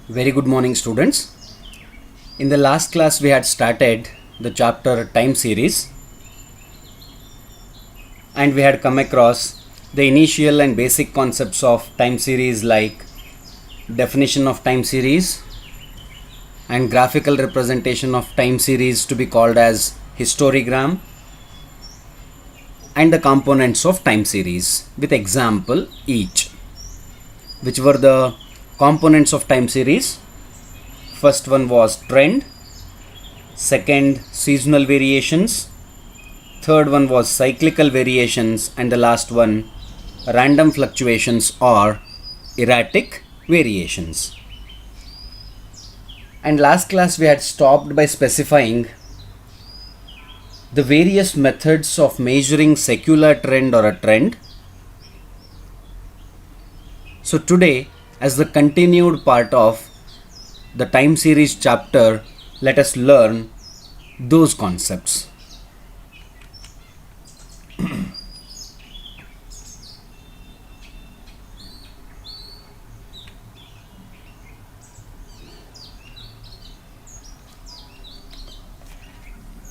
Very good morning, students. In the last class, we had started the chapter time series and we had come across the initial and basic concepts of time series like definition of time series and graphical representation of time series to be called as histogram and the components of time series with example each. Which were the components of time series? First one was trend, second seasonal variations, third one was cyclical variations, and the last one random fluctuations or erratic variations. And last class we had stopped by specifying the various methods of measuring secular trend or a trend. So today, as the continued part of the time series chapter, let us learn those concepts.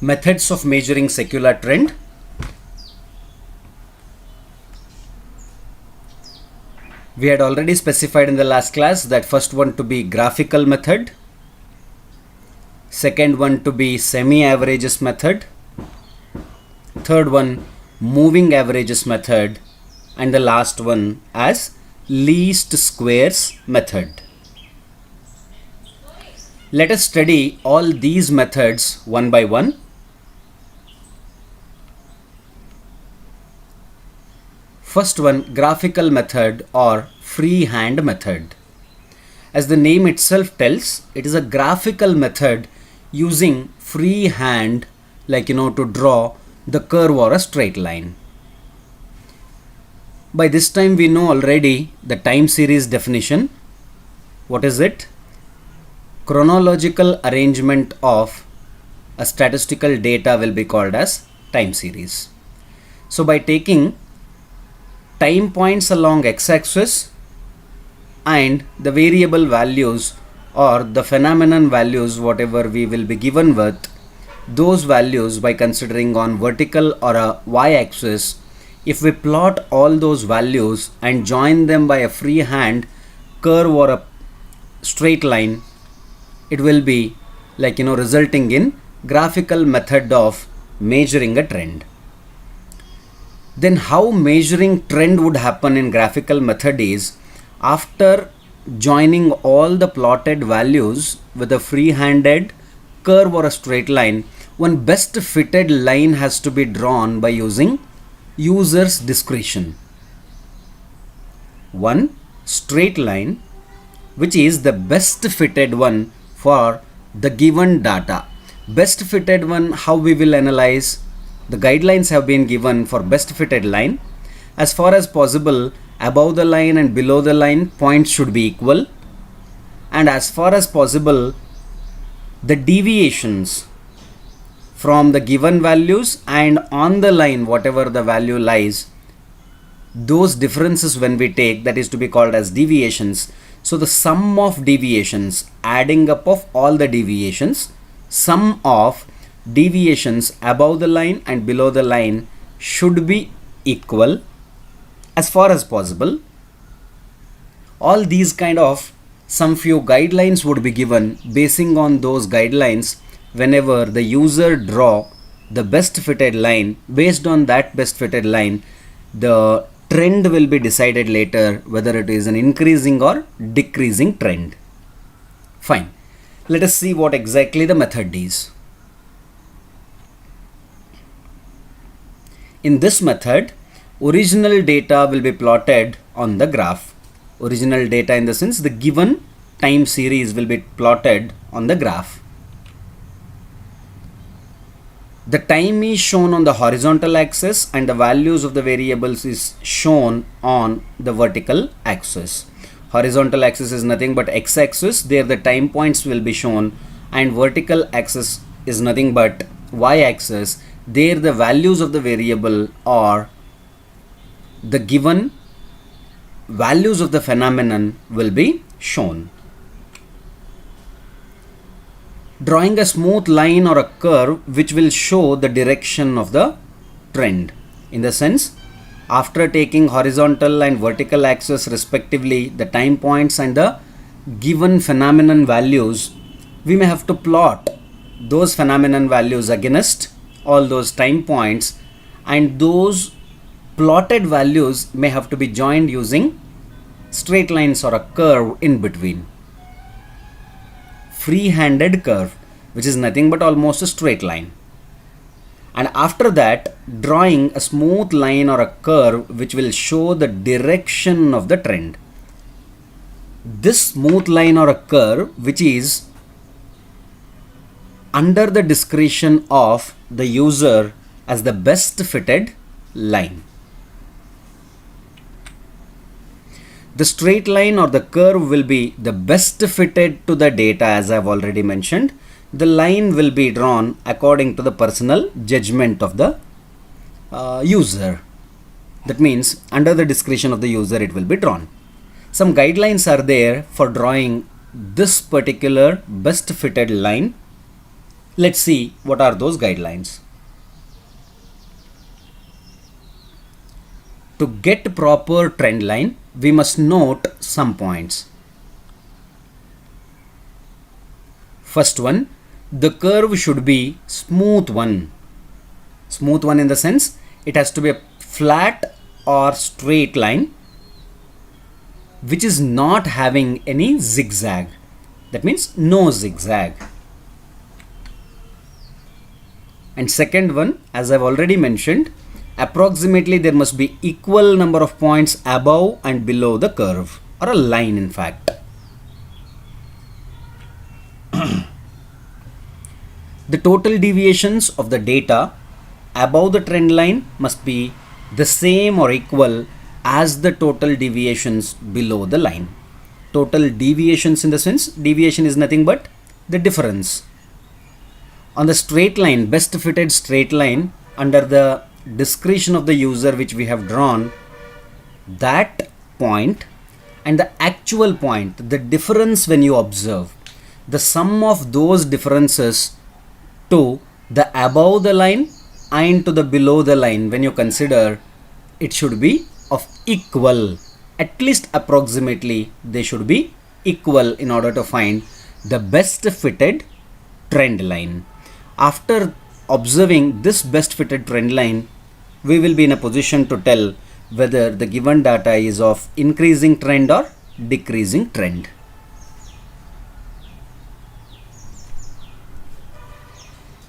Methods of measuring secular trend. We had already specified in the last class that first one to be graphical method, second one to be semi-averages method, third one moving averages method, and the last one as least squares method. Let us study all these methods one by one. First one, graphical method or freehand method. As the name itself tells, it is a graphical method using freehand, to draw the curve or a straight line. By this time we know already the time series definition. What is it? Chronological arrangement of a statistical data will be called as time series. So by taking time points along x-axis and the variable values or the phenomenon values, whatever we will be given with, those values by considering on vertical or a y-axis, if we plot all those values and join them by a freehand curve or a straight line, it will be resulting in graphical method of measuring a trend. Then how measuring trend would happen in graphical method is, after joining all the plotted values with a free-handed curve or a straight line, one best fitted line has to be drawn by using user's discretion. One straight line which is the best fitted one for the given data. Best fitted one, how we will analyze? The guidelines have been given for best fitted line. As far as possible, above the line and below the line points should be equal, and as far as possible the deviations from the given values and on the line whatever the value lies, those differences when we take, that is to be called as deviations. So the sum of deviations, adding up of all the deviations, sum of deviations above the line and below the line should be equal as far as possible. All these kind of some few guidelines would be given. Basing on those guidelines, whenever the user draw the best fitted line, based on that best fitted line, the trend will be decided later whether it is an increasing or decreasing trend. Fine. Let us see what exactly the method is. In this method, original data will be plotted on the graph. Original data in the sense the given time series will be plotted on the graph. The time is shown on the horizontal axis and the values of the variables is shown on the vertical axis. Horizontal axis is nothing but x-axis, there the time points will be shown, and vertical axis is nothing but y-axis, there the values of the variable or the given values of the phenomenon will be shown. drawing a smooth line or a curve which will show the direction of the trend. In the sense, after taking horizontal and vertical axis respectively, the time points and the given phenomenon values, we may have to plot those phenomenon values against all those time points, and those plotted values may have to be joined using straight lines or a curve in between. Free-handed curve, which is nothing but almost a straight line. And after that, drawing a smooth line or a curve which will show the direction of the trend. This smooth line or a curve which is under the discretion of the user as the best fitted line. The straight line or the curve will be the best fitted to the data, as I have already mentioned. The line will be drawn according to the personal judgment of the user. That means under the discretion of the user it will be drawn. Some guidelines are there for drawing this particular best fitted line. Let's see what are those guidelines. To get proper trend line, we must note some points. First one, the curve should be smooth one. Smooth one in the sense, it has to be a flat or straight line which is not having any zigzag. That means no zigzag. And second one, as I've already mentioned, approximately there must be equal number of points above and below the curve, or a line in fact. The total deviations of the data above the trend line must be the same or equal as the total deviations below the line. Total deviations in the sense, deviation is nothing but the difference. On the straight line, best fitted straight line, under the discretion of the user which we have drawn, that point and the actual point, the difference when you observe, the sum of those differences to the above the line and to the below the line, when you consider, it should be of equal, at least approximately they should be equal in order to find the best fitted trend line. After observing this best fitted trend line, we will be in a position to tell whether the given data is of increasing trend or decreasing trend.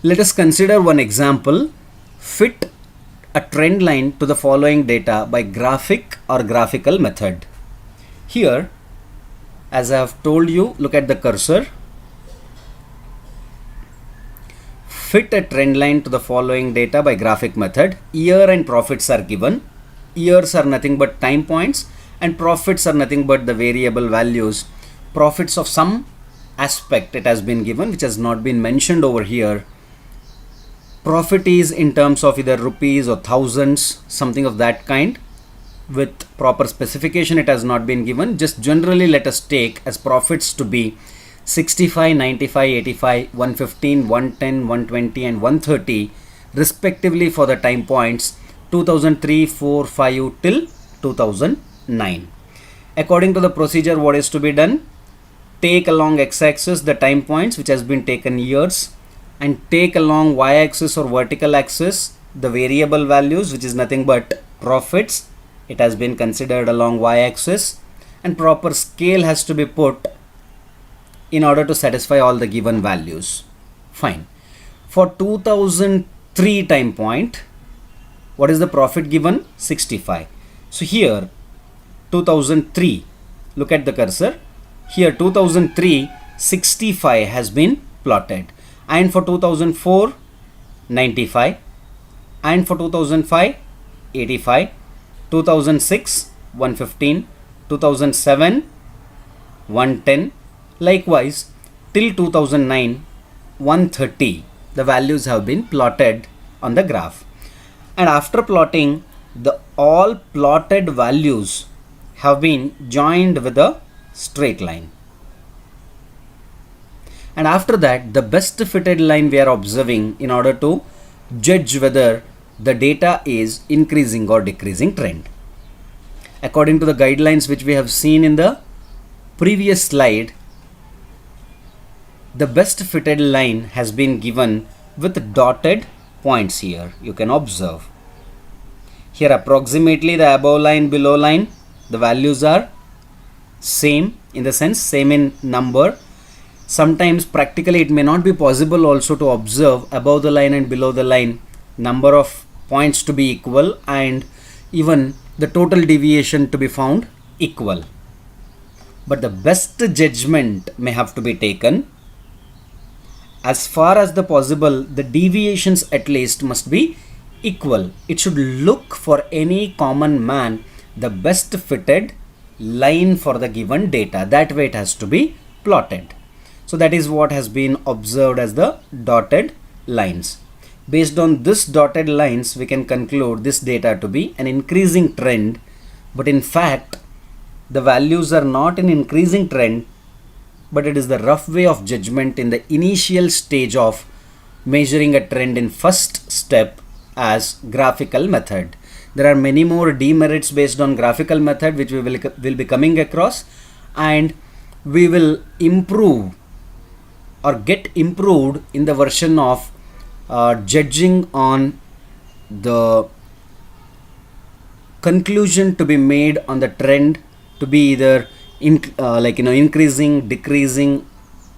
Let us consider one example. Fit a trend line to the following data by graphic or graphical method. Here, as I have told you, look at the cursor. Fit a trend line to the following data by graphic method. Year and profits are given. Years are nothing but time points and profits are nothing but the variable values. Profits of some aspect it has been given which has not been mentioned over here. Profit is in terms of either rupees or thousands, something of that kind. With proper specification it has not been given. Just generally let us take as profits to be 65, 95, 85, 115, 110, 120 and 130 respectively for the time points 2003, 4, 5 till 2009. According to the procedure, what is to be done? Take along x-axis the time points which has been taken years, and take along y-axis or vertical axis the variable values which is nothing but profits. It has been considered along y-axis, and proper scale has to be put in order to satisfy all the given values. Fine. For 2003 time point, what is the profit given? 65. So here 2003, look at the cursor. Here 2003, 65 has been plotted, and for 2004, 95, and for 2005, 85, 2006, 115, 2007, 110, likewise till 2009, 130. The values have been plotted on the graph, and after plotting, the all plotted values have been joined with a straight line. And after that, the best fitted line we are observing in order to judge whether the data is increasing or decreasing trend. According to the guidelines which we have seen in the previous slide, the best fitted line has been given with dotted points here. You can observe. Here approximately the above line, below line, the values are same in the sense, same in number. Sometimes practically it may not be possible also to observe above the line and below the line number of points to be equal and even the total deviation to be found equal. But the best judgment may have to be taken. As far as the possible, the deviations at least must be equal. It should look for any common man the best fitted line for the given data. That way it has to be plotted. So that is what has been observed as the dotted lines. Based on this dotted lines, we can conclude this data to be an increasing trend, but in fact the values are not an increasing trend, but it is the rough way of judgment in the initial stage of measuring a trend in first step as graphical method. There are many more demerits based on graphical method which we will be coming across, and we will improve or get improved in the version of judging on the conclusion to be made on the trend to be either increasing, decreasing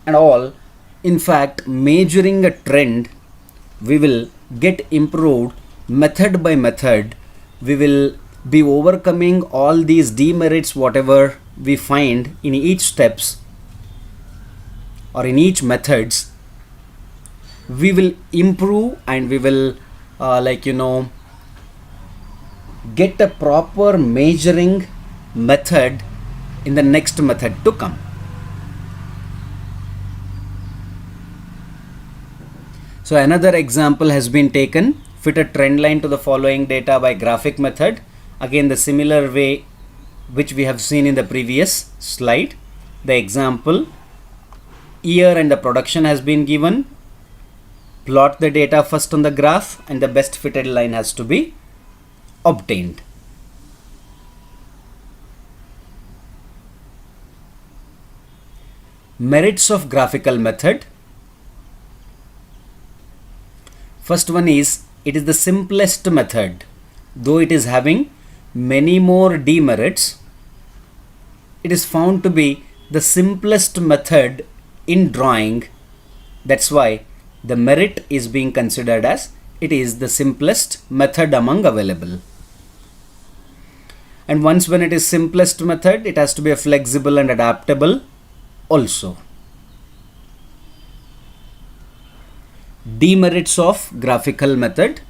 and all. In fact, measuring a trend, we will get improved method by method. We will be overcoming all these demerits whatever we find in each steps or in each methods. We will improve and we will get a proper measuring method in the next method to come. So another example has been taken. Fit a trend line to the following data by graphic method. Again, the similar way which we have seen in the previous slide. The example, year and the production has been given. Plot the data first on the graph and the best fitted line has to be obtained. Merits of graphical method. First one is, it is the simplest method. Though it is having many more demerits, it is found to be the simplest method in drawing. That's why the merit is being considered as it is the simplest method among available. And once when it is simplest method, it has to be a flexible and adaptable also. Demerits of graphical method.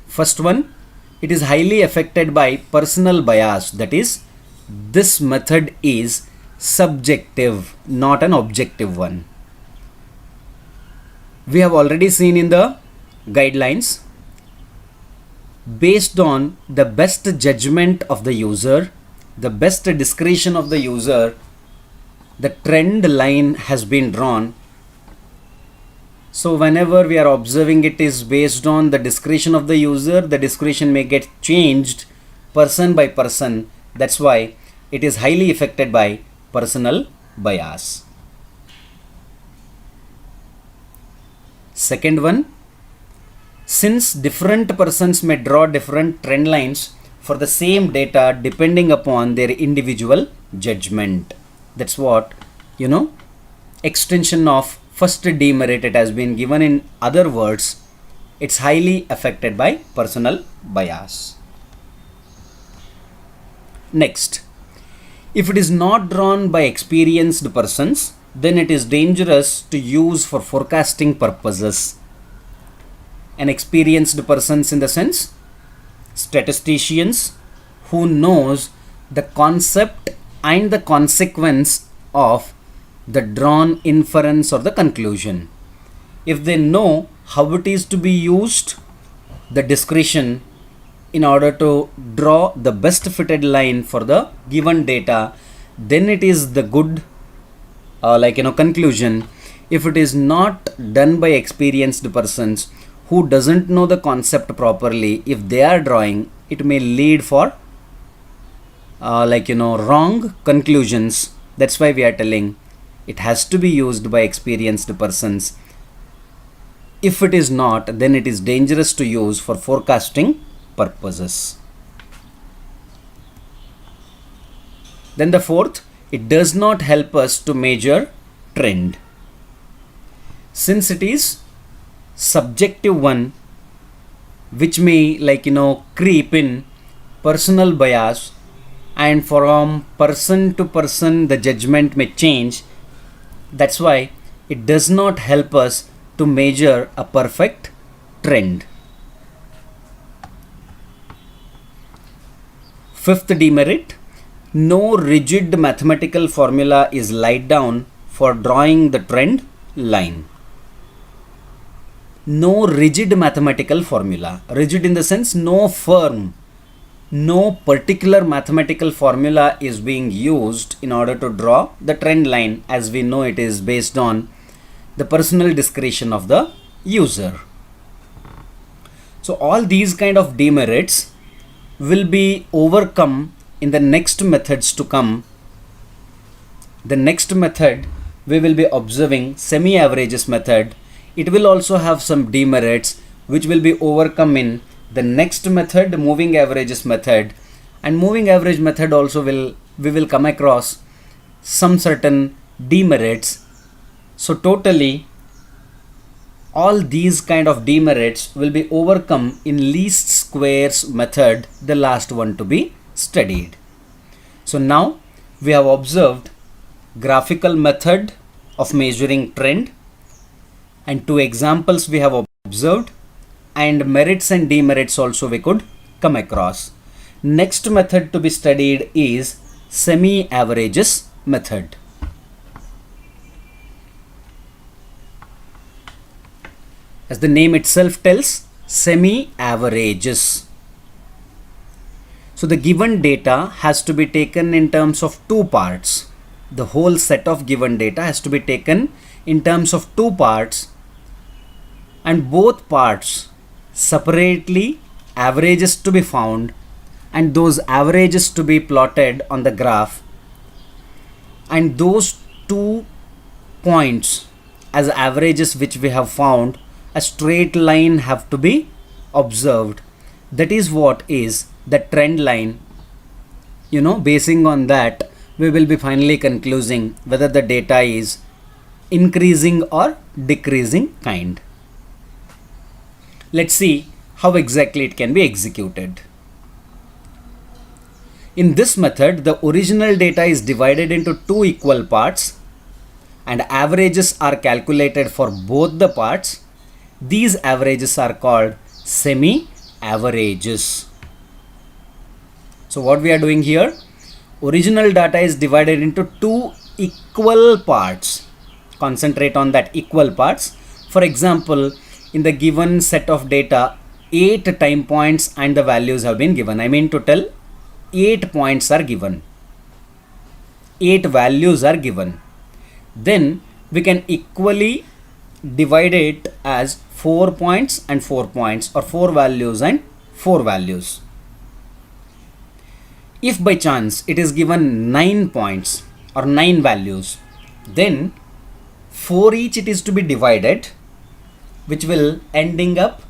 First one, it is highly affected by personal bias. That is, this method is subjective, not an objective one. We have already seen in the guidelines, based on the best judgment of the user, the best discretion of the user, the trend line has been drawn. So whenever we are observing, it is based on the discretion of the user. The discretion may get changed person by person. That's why it is highly affected by personal bias. Second one, since different persons may draw different trend lines for the same data depending upon their individual judgment. That's what, extension of first demerit, it has been given in other words, it's highly affected by personal bias. Next, if it is not drawn by experienced persons, then it is dangerous to use for forecasting purposes. An experienced persons in the sense, statisticians who knows the concept and the consequence of the drawn inference or the conclusion. If they know how it is to be used, the discretion in order to draw the best fitted line for the given data, then it is the good conclusion, if it is not done by experienced persons who doesn't know the concept properly, if they are drawing, it may lead for wrong conclusions. That's why we are telling it has to be used by experienced persons. If it is not, then it is dangerous to use for forecasting purposes. Then the fourth, it does not help us to measure trend. Since it is subjective one, which may creep in personal bias, and from person to person the judgment may change. That's why it does not help us to measure a perfect trend. Fifth demerit, no rigid mathematical formula is laid down for drawing the trend line. No rigid mathematical formula. Rigid in the sense no firm, no particular mathematical formula is being used in order to draw the trend line. As we know, it is based on the personal discretion of the user. So all these kind of demerits will be overcome in the next methods to come. The next method we will be observing, semi-averages method. It will also have some demerits which will be overcome in the next method, moving averages method. And moving average method also we will come across some certain demerits. So totally all these kind of demerits will be overcome in least squares method, the last one to be studied. So now we have observed graphical method of measuring trend, and two examples we have observed, and merits and demerits also we could come across. Next method to be studied is semi-averages method. As the name itself tells, semi-averages. So the given data has to be taken in terms of two parts. The whole set of given data has to be taken in terms of two parts, and both parts separately averages to be found, and those averages to be plotted on the graph, and those 2 points as averages which we have found, a straight line have to be observed. That is what is the trend line. Basing on that, we will be finally concluding whether the data is increasing or decreasing kind. Let's see how exactly it can be executed. In this method, the original data is divided into two equal parts, and averages are calculated for both the parts. These averages are called semi-averages. So what we are doing here, original data is divided into two equal parts. Concentrate on that equal parts. For example, in the given set of data, 8 time points and the values have been given. I mean to tell, 8 points are given. 8 values are given. Then we can equally divide it as 4 points and 4 points, or 4 values and 4 values. If by chance it is given 9 points or 9 values, then for each it is to be divided, which will ending up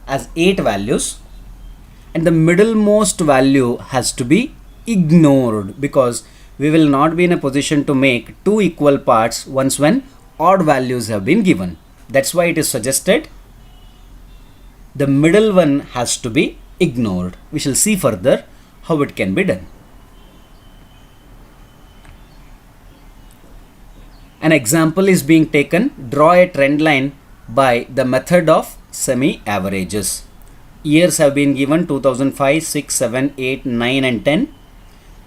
as 8 values, and the middlemost value has to be ignored, because we will not be in a position to make two equal parts once when odd values have been given. That's why it is suggested the middle one has to be ignored. We shall see further how it can be done. An example is being taken. Draw a trend line by the method of semi-averages. Years have been given: 2005, 6, 7, 8, 9 and 10.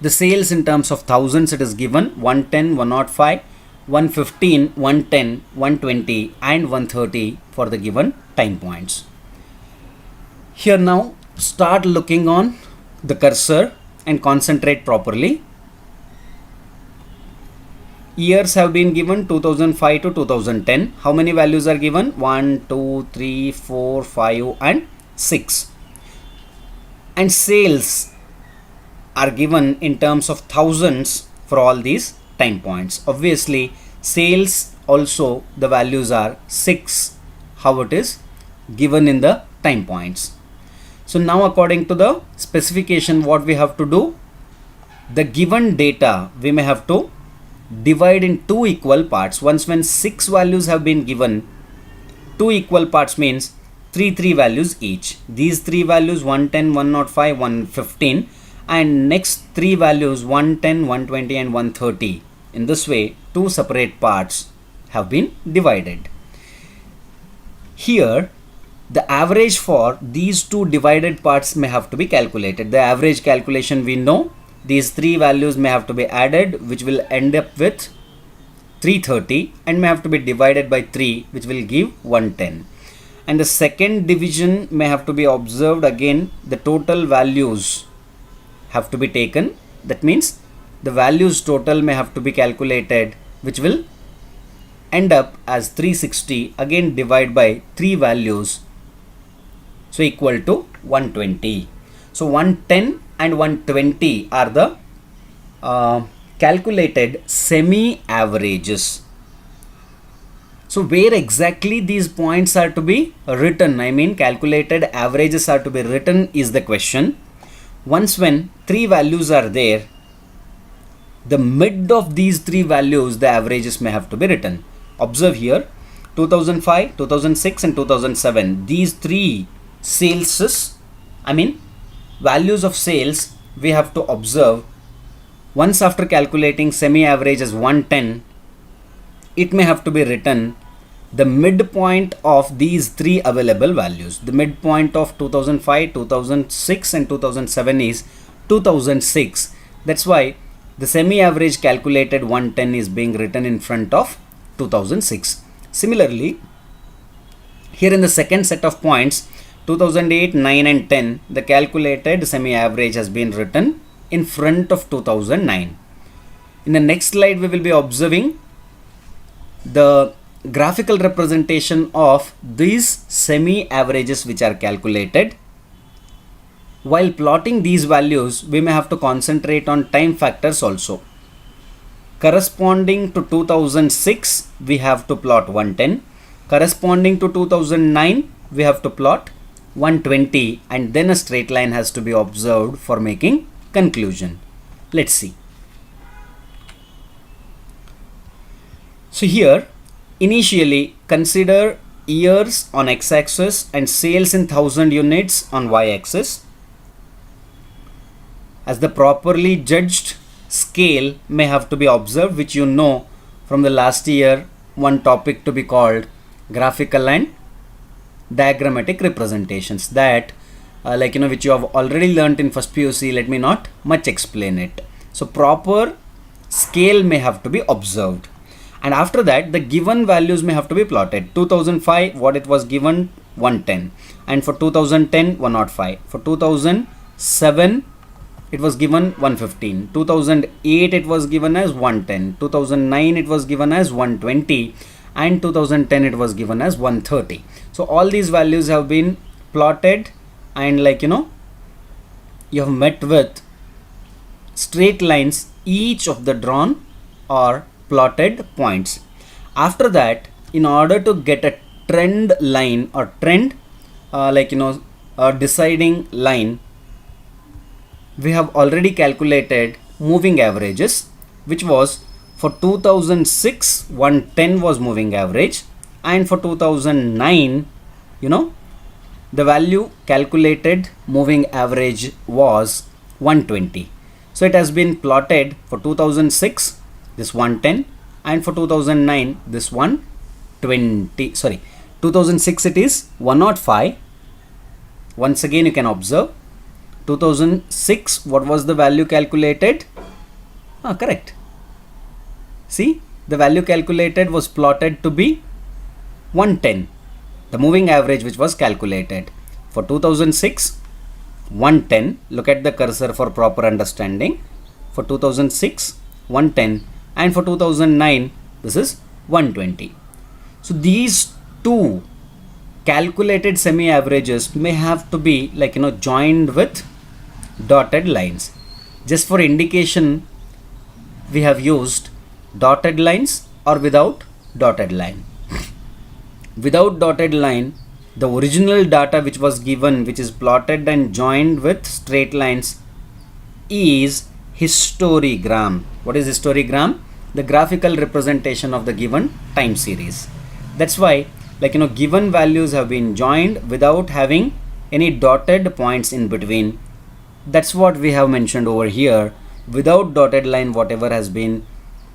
The sales in terms of thousands, it is given 110, 105, 115, 110, 120 and 130 for the given time points. Here now start looking on the cursor and concentrate properly. Years have been given 2005 to 2010. How many values are given? 1, 2, 3, 4, 5 and 6. And sales are given in terms of thousands for all these time points. Obviously, sales also the values are 6, how it is given in the time points. So now according to the specification, what we have to do, the given data we may have to divide in two equal parts. Once when 6 values have been given, two equal parts means 3 values each. These 3 values 110, 105, 115, and next 3 values 110, 120 and 130. In this way, two separate parts have been divided. Here the average for these two divided parts may have to be calculated. The average calculation we know, these 3 values may have to be added, which will end up with 330, and may have to be divided by 3, which will give 110. And the second division may have to be observed. Again, the total values have to be taken. That means the values total may have to be calculated, which will end up as 360. Again, divide by 3 values, so equal to 120. So 110 and 120 are the calculated semi-averages. So where exactly these points are to be written, I mean calculated averages are to be written, is the question. Once when 3 values are there, the mid of these 3 values, the averages may have to be written. Observe here, 2005, 2006 and 2007. These 3 sales, I mean values of sales, we have to observe. Once after calculating semi-average as 110, it may have to be written the midpoint of these 3 available values. The midpoint of 2005, 2006 and 2007 is 2006. That's why the semi-average calculated 110 is being written in front of 2006. Similarly, here in the second set of points, 2008, 9 and 10, the calculated semi-average has been written in front of 2009. In the next slide, we will be observing the graphical representation of these semi-averages which are calculated. While plotting these values, we may have to concentrate on time factors also. Corresponding to 2006, we have to plot 110. Corresponding to 2009, we have to plot 120, and then a straight line has to be observed for making conclusion. Let's see. So here, initially consider years on x-axis and sales in 1000 units on y-axis. As the properly judged scale may have to be observed, which you know from the last year, one topic to be called graphical and diagrammatic representations, that which you have already learnt in first PUC. Let me not much explain it. So proper scale may have to be observed, and after that the given values may have to be plotted. 2005, what it was given, 110, and for 2010, 105. For 2007, it was given 115. 2008, it was given as 110. 2009, it was given as 120, and 2010 it was given as 130. So all these values have been plotted, and you have met with straight lines each of the drawn or plotted points. After that, in order to get a trend line or trend a deciding line, we have already calculated moving averages, which was for 2006 110 was moving average, and for 2009 the value calculated moving average was 120. So it has been plotted for 2006 this 110, and for 2009 this 120. Sorry, 2006 it is 105. Once again you can observe 2006, what was the value calculated? Correct. See, the value calculated was plotted to be 110, the moving average which was calculated. For 2006, 110, look at the cursor for proper understanding. For 2006, 110, and for 2009 this is 120. So these two calculated semi-averages may have to be joined with dotted lines. Just for indication, we have used dotted lines or without dotted line. Without dotted line, the original data which was given, which is plotted and joined with straight lines, is histogram. What is histogram? The graphical representation of the given time series. That's why given values have been joined without having any dotted points in between. That's what we have mentioned over here. Without dotted line, whatever has been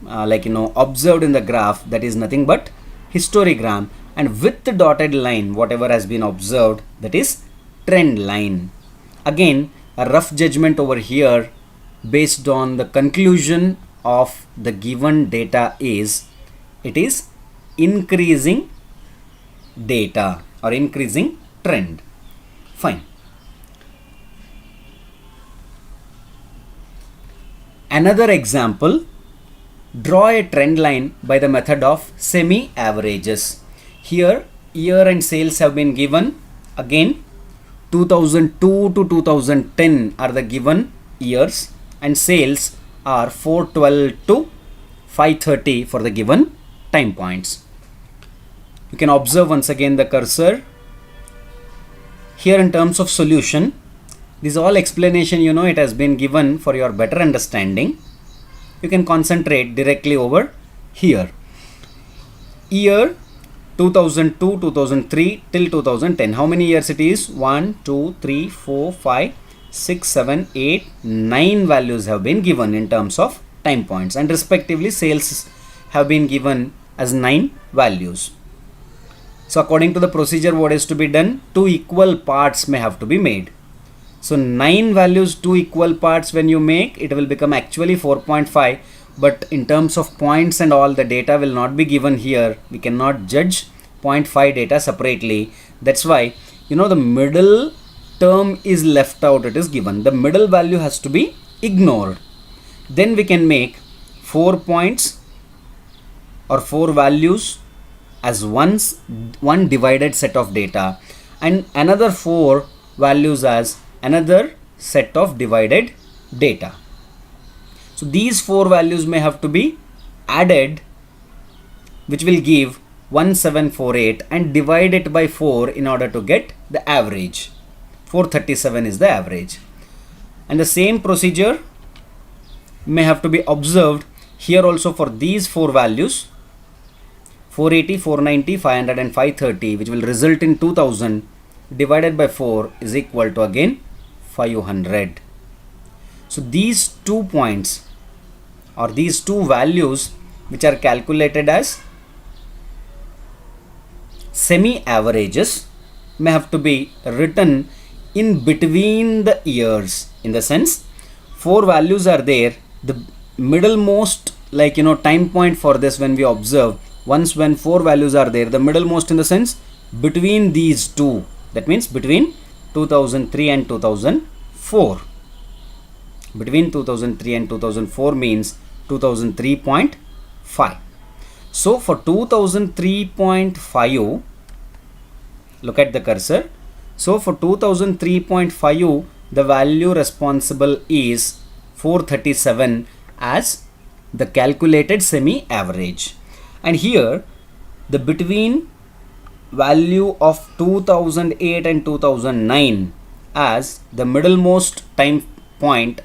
observed in the graph, that is nothing but histogram, and with the dotted line, whatever has been observed, that is trend line. Again, a rough judgment over here based on the conclusion of the given data is it is increasing data or increasing trend. Fine. Another example, draw a trend line by the method of semi-averages. Here year and sales have been given. Again 2002 to 2010 are the given years, and sales are 412 to 530 for the given time points. You can observe once again the cursor. Here in terms of solution, this all explanation it has been given for your better understanding. You can concentrate directly over here. Year 2002, 2003 till 2010. How many years it is? 1, 2, 3, 4, 5, 6, 7, 8, 9 values have been given in terms of time points, and respectively sales have been given as 9 values. So according to the procedure, what is to be done? 2 equal parts may have to be made. So 9 values, 2 equal parts when you make, it will become actually 4.5. But in terms of points and all, the data will not be given here. We cannot judge 0.5 data separately. That's why the middle term is left out. It is given. The middle value has to be ignored. Then we can make 4 points or 4 values as one divided set of data, and another 4 values as another set of divided data. So these 4 values may have to be added, which will give 1748, and divide it by 4 in order to get the average. 437 is the average. And the same procedure may have to be observed here also for these 4 values, 480, 490, 500 and 530, which will result in 2000 divided by 4 is equal to again 500. So these 2 points or these 2 values which are calculated as semi-averages may have to be written in between the years, in the sense 4 values are there. The middlemost time point for this, when we observe, once when 4 values are there, the middlemost in the sense between these two, that means between 2003 and 2004. Between 2003 and 2004 means 2003.5. So for 2003.5, look at the cursor. So for 2003.5, the value responsible is 437 as the calculated semi-average. And here the between value of 2008 and 2009 as the middlemost time point,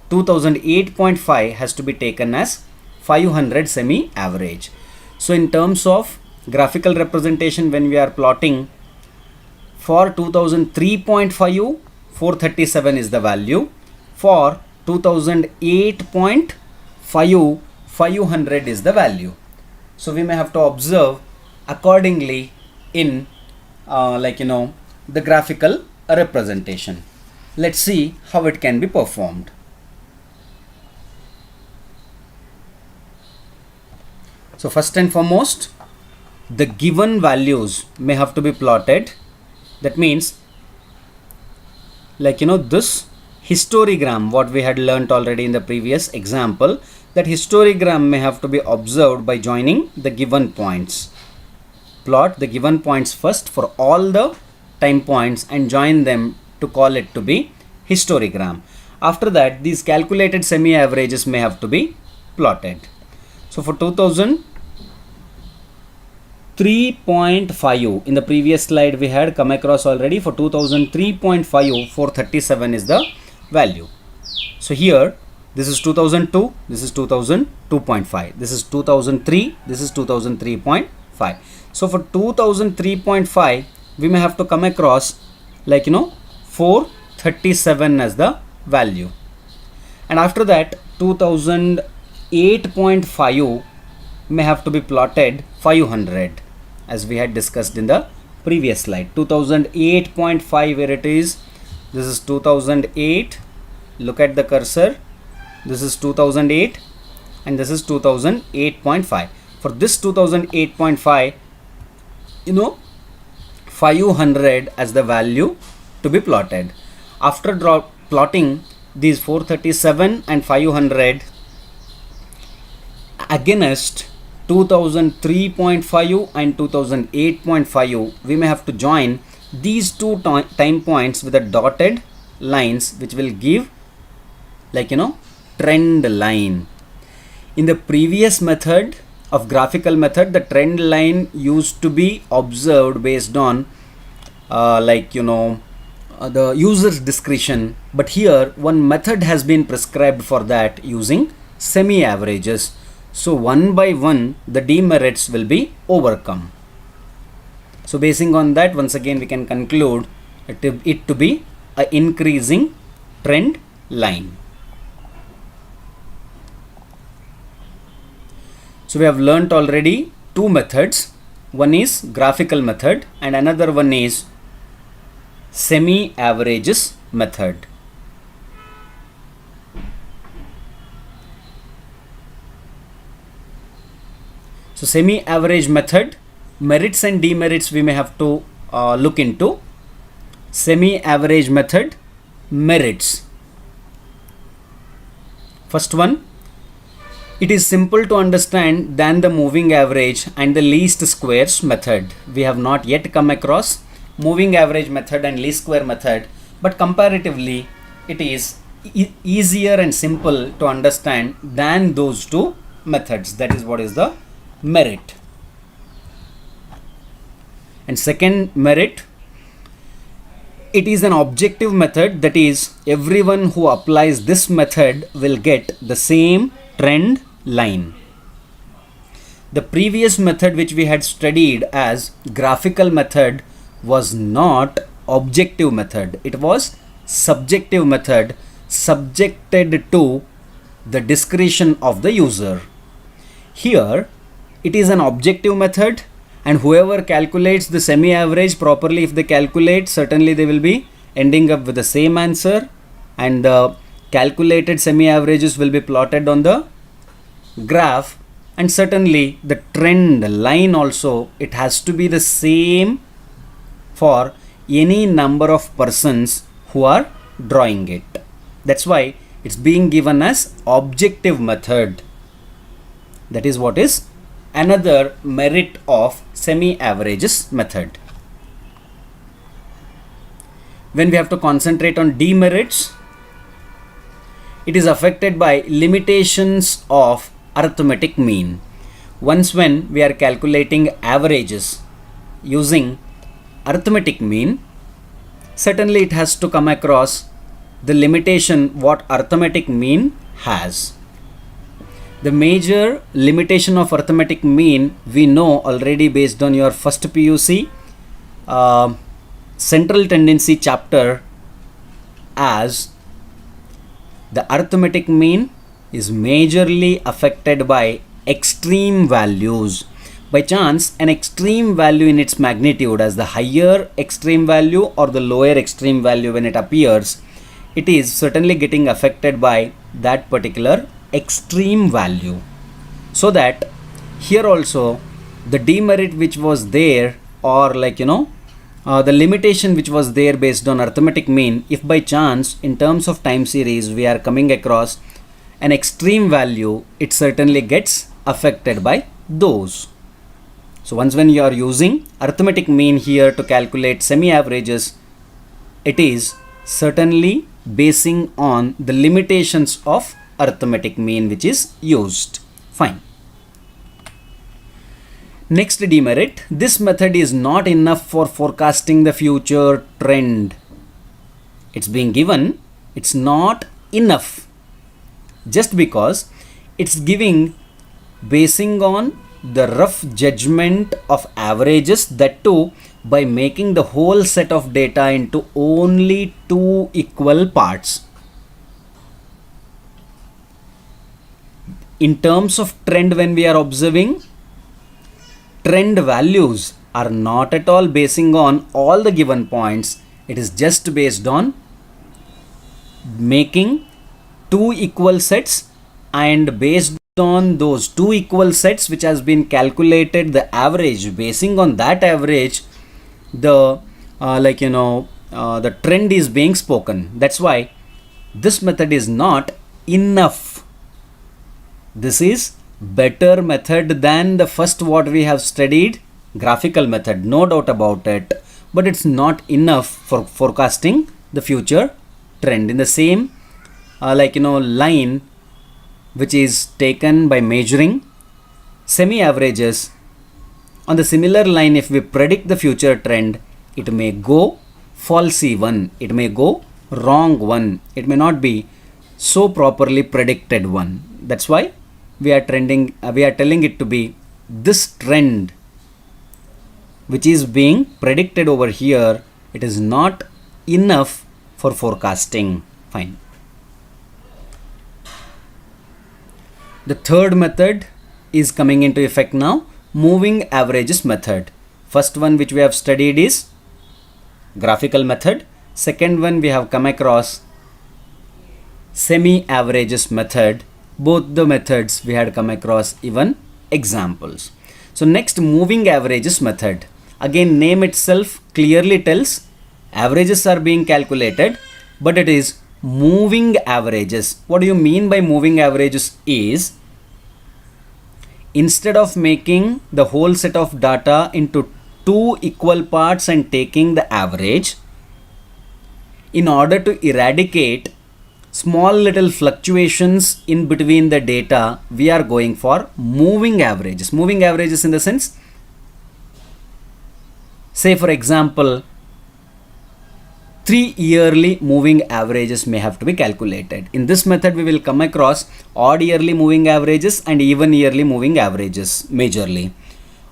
2008.5 has to be taken as 500 semi-average. So in terms of graphical representation, when we are plotting for 2003.5, 437 is the value. For 2008.5, 500 is the value. So we may have to observe accordingly in the graphical representation. Let's see how it can be performed. So first and foremost, the given values may have to be plotted. That means this histogram, what we had learnt already in the previous example, that histogram may have to be observed by joining the given points. Plot the given points first for all the time points and join them to call it to be histogram. After that, these calculated semi-averages may have to be plotted. So for 2003.5, in the previous slide we had come across already. For 2003.5, 437 is the value. So here this is 2002, this is 2002.5, this is 2003, this is 2003.5. So for 2003.5 we may have to come across 437 as the value, and after that 2008.5 may have to be plotted 500, as we had discussed in the previous slide. 2008.5, where it is, this is 2008, look at the cursor, this is 2008 and this is 2008.5. For this 2008.5, 500 as the value to be plotted. After plotting these 437 and 500 against 2003.5 and 2008.5, we may have to join these two time points with the dotted lines, which will give trend line. In the previous method of graphical method, the trend line used to be observed based on the user's discretion, but here one method has been prescribed for that using semi-averages. So one by one the demerits will be overcome. So basing on that, once again we can conclude it to be an increasing trend line. So we have learnt already two methods. One is graphical method and another one is semi-averages method. So semi-average method, merits and demerits we may have to look into. Semi-average method, merits. First one, it is simple to understand than the moving average and the least squares method. We have not yet come across moving average method and least square method, but comparatively it is easier and simple to understand than those two methods. That is what is the merit. And second merit, it is an objective method, that is everyone who applies this method will get the same trend line. The previous method which we had studied as graphical method was not objective method, it was subjective method subjected to the discretion of the user. Here it is an objective method, and whoever calculates the semi-average properly, if they calculate, certainly they will be ending up with the same answer, and the calculated semi-averages will be plotted on the graph, and certainly the trend line also, it has to be the same for any number of persons who are drawing it. That's why it's being given as objective method. That is what is another merit of semi-averages method. When we have to concentrate on demerits, it is affected by limitations of arithmetic mean. Once when we are calculating averages using arithmetic mean, certainly it has to come across the limitation what arithmetic mean has. The major limitation of arithmetic mean we know already based on your first PUC central tendency chapter, as the arithmetic mean is majorly affected by extreme values. By chance, an extreme value in its magnitude, as the higher extreme value or the lower extreme value when it appears, it is certainly getting affected by that particular extreme value. So that here also the demerit which was there, or the limitation which was there based on arithmetic mean, if by chance in terms of time series we are coming across an extreme value, it certainly gets affected by those. So once when you are using arithmetic mean here to calculate semi-averages, it is certainly basing on the limitations of arithmetic mean which is used. Fine. Next demerit, this method is not enough for forecasting the future trend. It's being given, it's not enough just because it's giving basing on the rough judgment of averages, that too by making the whole set of data into only two equal parts. In terms of trend, when we are observing, trend values are not at all basing on all the given points. It is just based on making two equal sets, and based on those two equal sets which has been calculated the average, basing on that average the the trend is being spoken. That's why this method is not enough. This is better method than the first what we have studied, graphical method, no doubt about it, but it's not enough for forecasting the future trend. In the same line which is taken by measuring semi-averages, on the similar line if we predict the future trend, it may go falsy one, it may go wrong one, it may not be so properly predicted one. That's why we are telling it to be this trend which is being predicted over here, it is not enough for forecasting. Fine. The third method is coming into effect now, moving averages method. First one which we have studied is graphical method. Second one we have come across semi-averages method. Both the methods we had come across even examples. So next, moving averages method. Again, name itself clearly tells averages are being calculated, but it is moving averages. What do you mean by moving averages is, instead of making the whole set of data into two equal parts and taking the average, in order to eradicate small little fluctuations in between the data, we are going for moving averages. Moving averages in the sense, say for example, 3 yearly moving averages may have to be calculated. In this method we will come across odd yearly moving averages and even yearly moving averages majorly.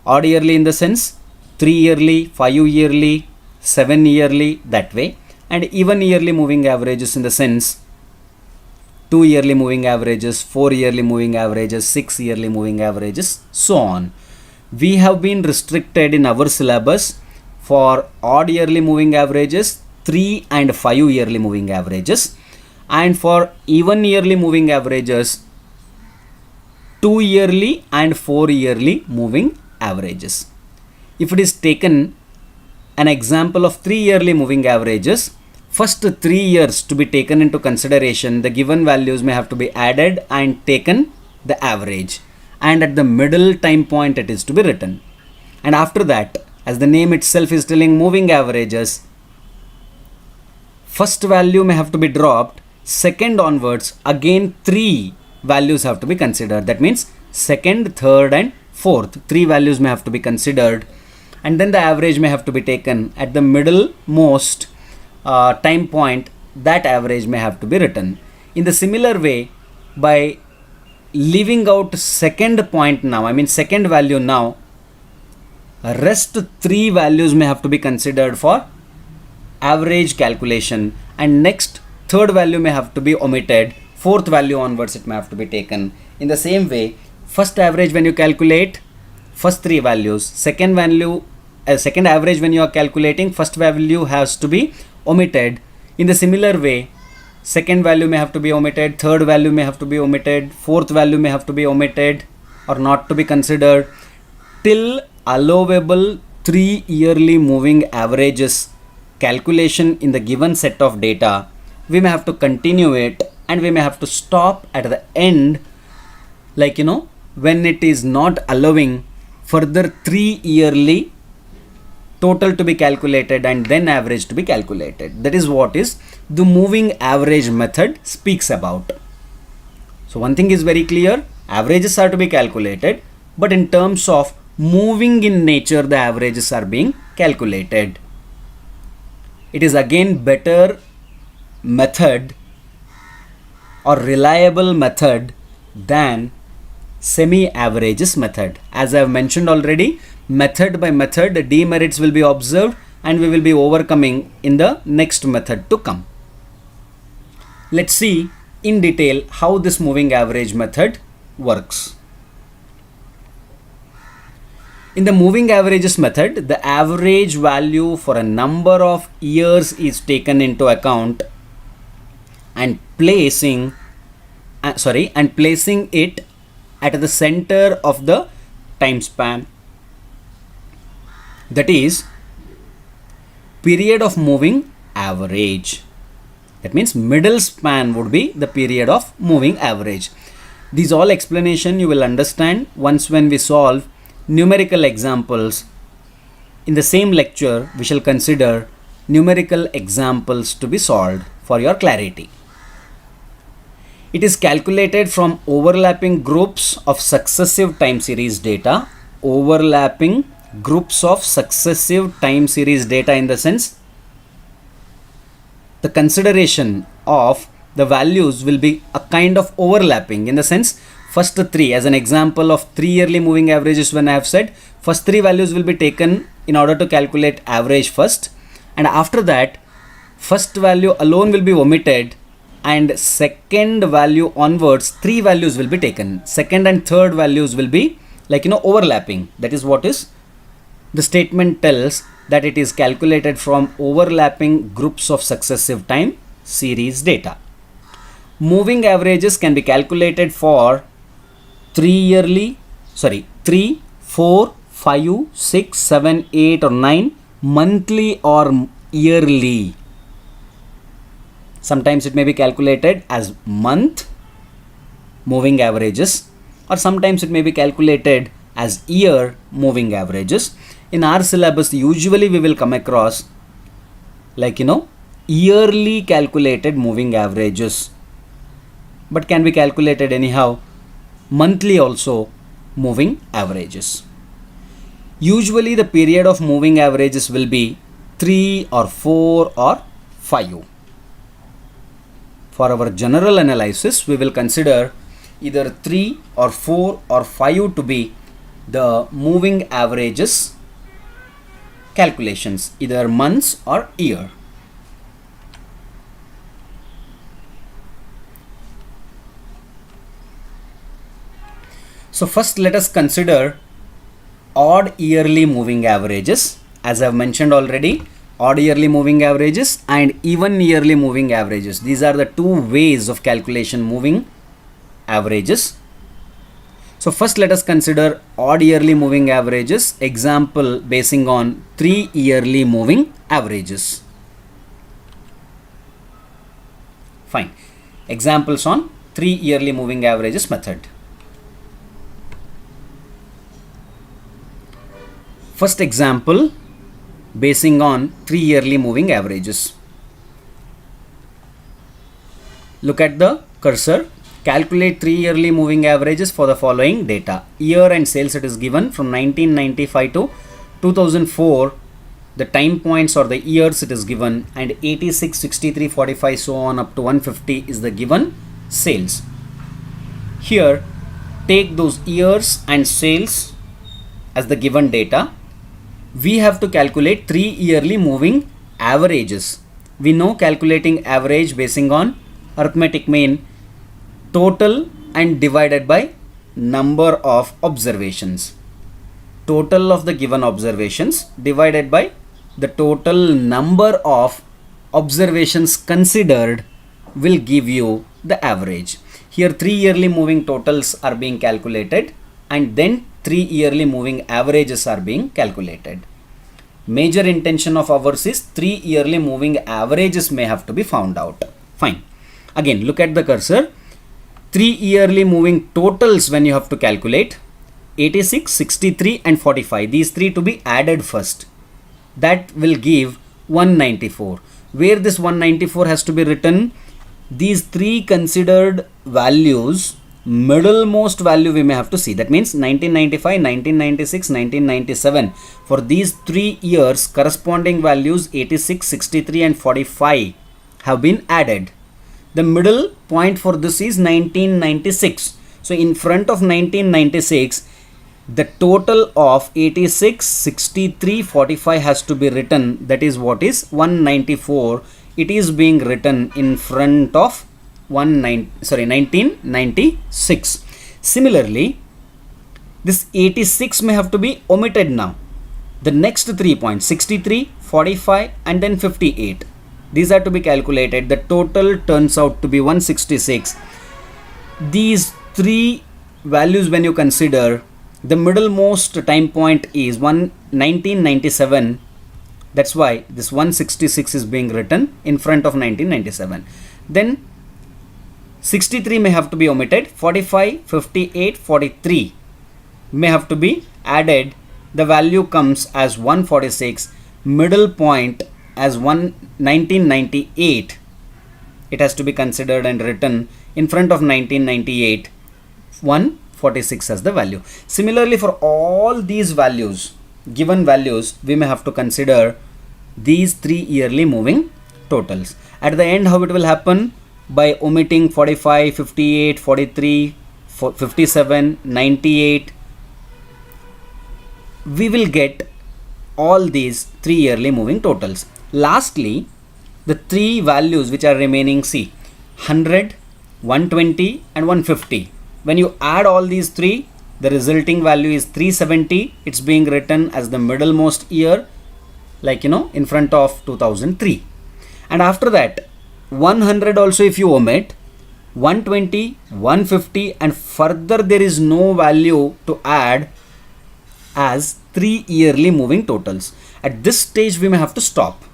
Odd yearly in the sense 3 yearly, 5 yearly, 7 yearly, that way, and even yearly moving averages in the sense 2 yearly moving averages, 4 yearly moving averages, 6 yearly moving averages, so on. We have been restricted in our syllabus for odd yearly moving averages, 3 and 5 yearly moving averages, and for even yearly moving averages, 2 yearly and 4 yearly moving averages. If it is taken an example of 3 yearly moving averages, first 3 years to be taken into consideration, the given values may have to be added and taken the average, and at the middle time point it is to be written. And after that, as the name itself is telling moving averages, first value may have to be dropped, second onwards again 3 values have to be considered. That means second, third and fourth, 3 values may have to be considered, and then the average may have to be taken at the middle most time point, that average may have to be written. In the similar way, by leaving out second point now, second value now, rest 3 values may have to be considered for average calculation, and next third value may have to be omitted, fourth value onwards it may have to be taken. In the same way, first average when you calculate, first 3 values, second value, second average when you are calculating, first value has to be omitted. In the similar way, second value may have to be omitted, third value may have to be omitted, fourth value may have to be omitted or not to be considered, till allowable 3 yearly moving averages calculation in the given set of data, we may have to continue it and we may have to stop at the end, like when it is not allowing further 3 yearly total to be calculated and then average to be calculated. That is what is the moving average method speaks about. So one thing is very clear, averages are to be calculated, but in terms of moving in nature, the averages are being calculated. It is again better method or reliable method than semi-averages method. As I have mentioned already, method by method demerits will be observed and we will be overcoming in the next method to come. Let's see in detail how this moving average method works. In the moving averages method, the average value for a number of years is taken into account and placing it at the center of the time span. That is period of moving average. That means middle span would be the period of moving average. These all explanation you will understand once when we solve numerical examples. In the same lecture, we shall consider numerical examples to be solved for your clarity. It is calculated from overlapping groups of successive time series data. Overlapping groups of successive time series data in the sense the consideration of the values will be a kind of overlapping in the sense first 3, as an example of 3 yearly moving averages, when I have said first 3 values will be taken in order to calculate average first, and after that first value alone will be omitted and second value onwards 3 values will be taken. Second and third values will be overlapping. That is what is the statement tells, that it is calculated from overlapping groups of successive time series data. Moving averages can be calculated for 3, 4, 5, 6, 7, 8 or 9 monthly or yearly. Sometimes it may be calculated as month moving averages, or sometimes it may be calculated as year moving averages. In our syllabus, usually we will come across yearly calculated moving averages, but can be calculated anyhow. Monthly also moving averages. Usually the period of moving averages will be 3 or 4 or 5. For our general analysis, we will consider either 3 or 4 or 5 to be the moving averages calculations, either months or year. So first let us consider odd yearly moving averages. As I have mentioned already, odd yearly moving averages and even yearly moving averages. These are the two ways of calculation moving averages. So first let us consider odd yearly moving averages. Example basing on 3 yearly moving averages. Fine. Examples on 3 yearly moving averages method. First example basing on 3 yearly moving averages. Look at the cursor. Calculate 3 yearly moving averages for the following data. Year and sales it is given from 1995 to 2004. The time points or the years it is given, and 86, 63, 45 so on up to 150 is the given sales. Here take those years and sales as the given data. We have to calculate 3 yearly moving averages. We know calculating average basing on arithmetic mean, total and divided by number of observations. Total of the given observations divided by the total number of observations considered will give you the average. Here 3 yearly moving totals are being calculated and then 3 yearly moving averages are being calculated. major intention of ours is 3 yearly moving averages may have to be found out. Fine. Again, look at the cursor. 3 yearly moving totals when you have to calculate 86, 63 and 45. These three to be added first. That will give 194. Where this 194 has to be written, these three considered values, middlemost value we may have to see. That means 1995, 1996, 1997. For these 3 years, corresponding values 86, 63 and 45 have been added. The middle point for this is 1996. So in front of 1996, the total of 86, 63, 45 has to be written. That is what is 194. It is being written in front of 1996. Similarly, this 86 may have to be omitted now. The next 3 points, 63, 45 and then 58. These are to be calculated. The total turns out to be 166. These three values, when you consider, the middlemost time point is 1997. That's why this 166 is being written in front of 1997. Then 63 may have to be omitted. 45, 58, 43 may have to be added. The value comes as 146. Middle point as 1998. It has to be considered and written in front of 1998. 146 as the value. Similarly, for all these values, given values, we may have to consider these 3 yearly moving totals. At the end, how it will happen? By omitting 45, 58, 43, 57, 98, we will get all these 3 yearly moving totals. Lastly, the three values which are remaining, see, 100, 120 and 150. When you add all these three, the resulting value is 370. It's being written as the middlemost year, like in front of 2003. And after that, 100 also if you omit, 120, 150 and further there is no value to add as 3 yearly moving totals. At this stage we may have to stop.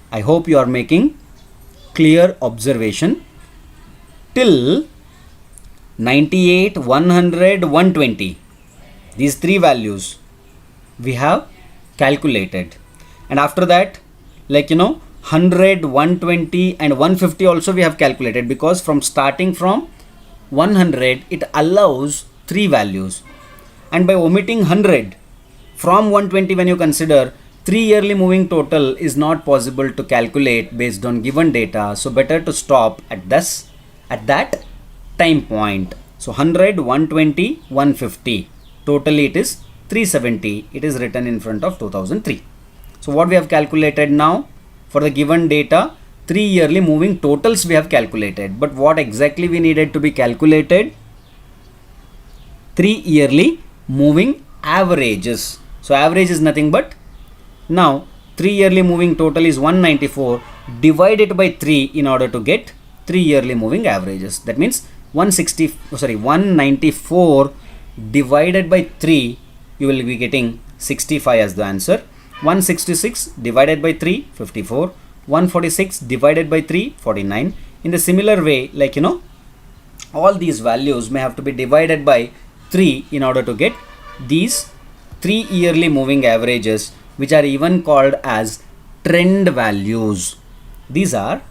I hope you are making clear observation. Till 98, 100, 120, these three values we have calculated, and after that, 100, 120 and 150 also we have calculated, because from starting from 100 it allows three values, and by omitting 100 from 120, when you consider 3 yearly moving total is not possible to calculate based on given data. So better to stop at that time point. So 100, 120, 150, totally it is 370. It is written in front of 2003. So what we have calculated now, for the given data, 3 yearly moving totals we have calculated, but what exactly we needed to be calculated? 3 yearly moving averages. So average is nothing but, now 3 yearly moving total is 194, divide it by 3 in order to get 3 yearly moving averages. That means 194 divided by 3, you will be getting 65 as the answer. 166 divided by 3, 54. 146 divided by 3, 49. In the similar way, all these values may have to be divided by 3 in order to get these 3 yearly moving averages, which are even called as trend values. These are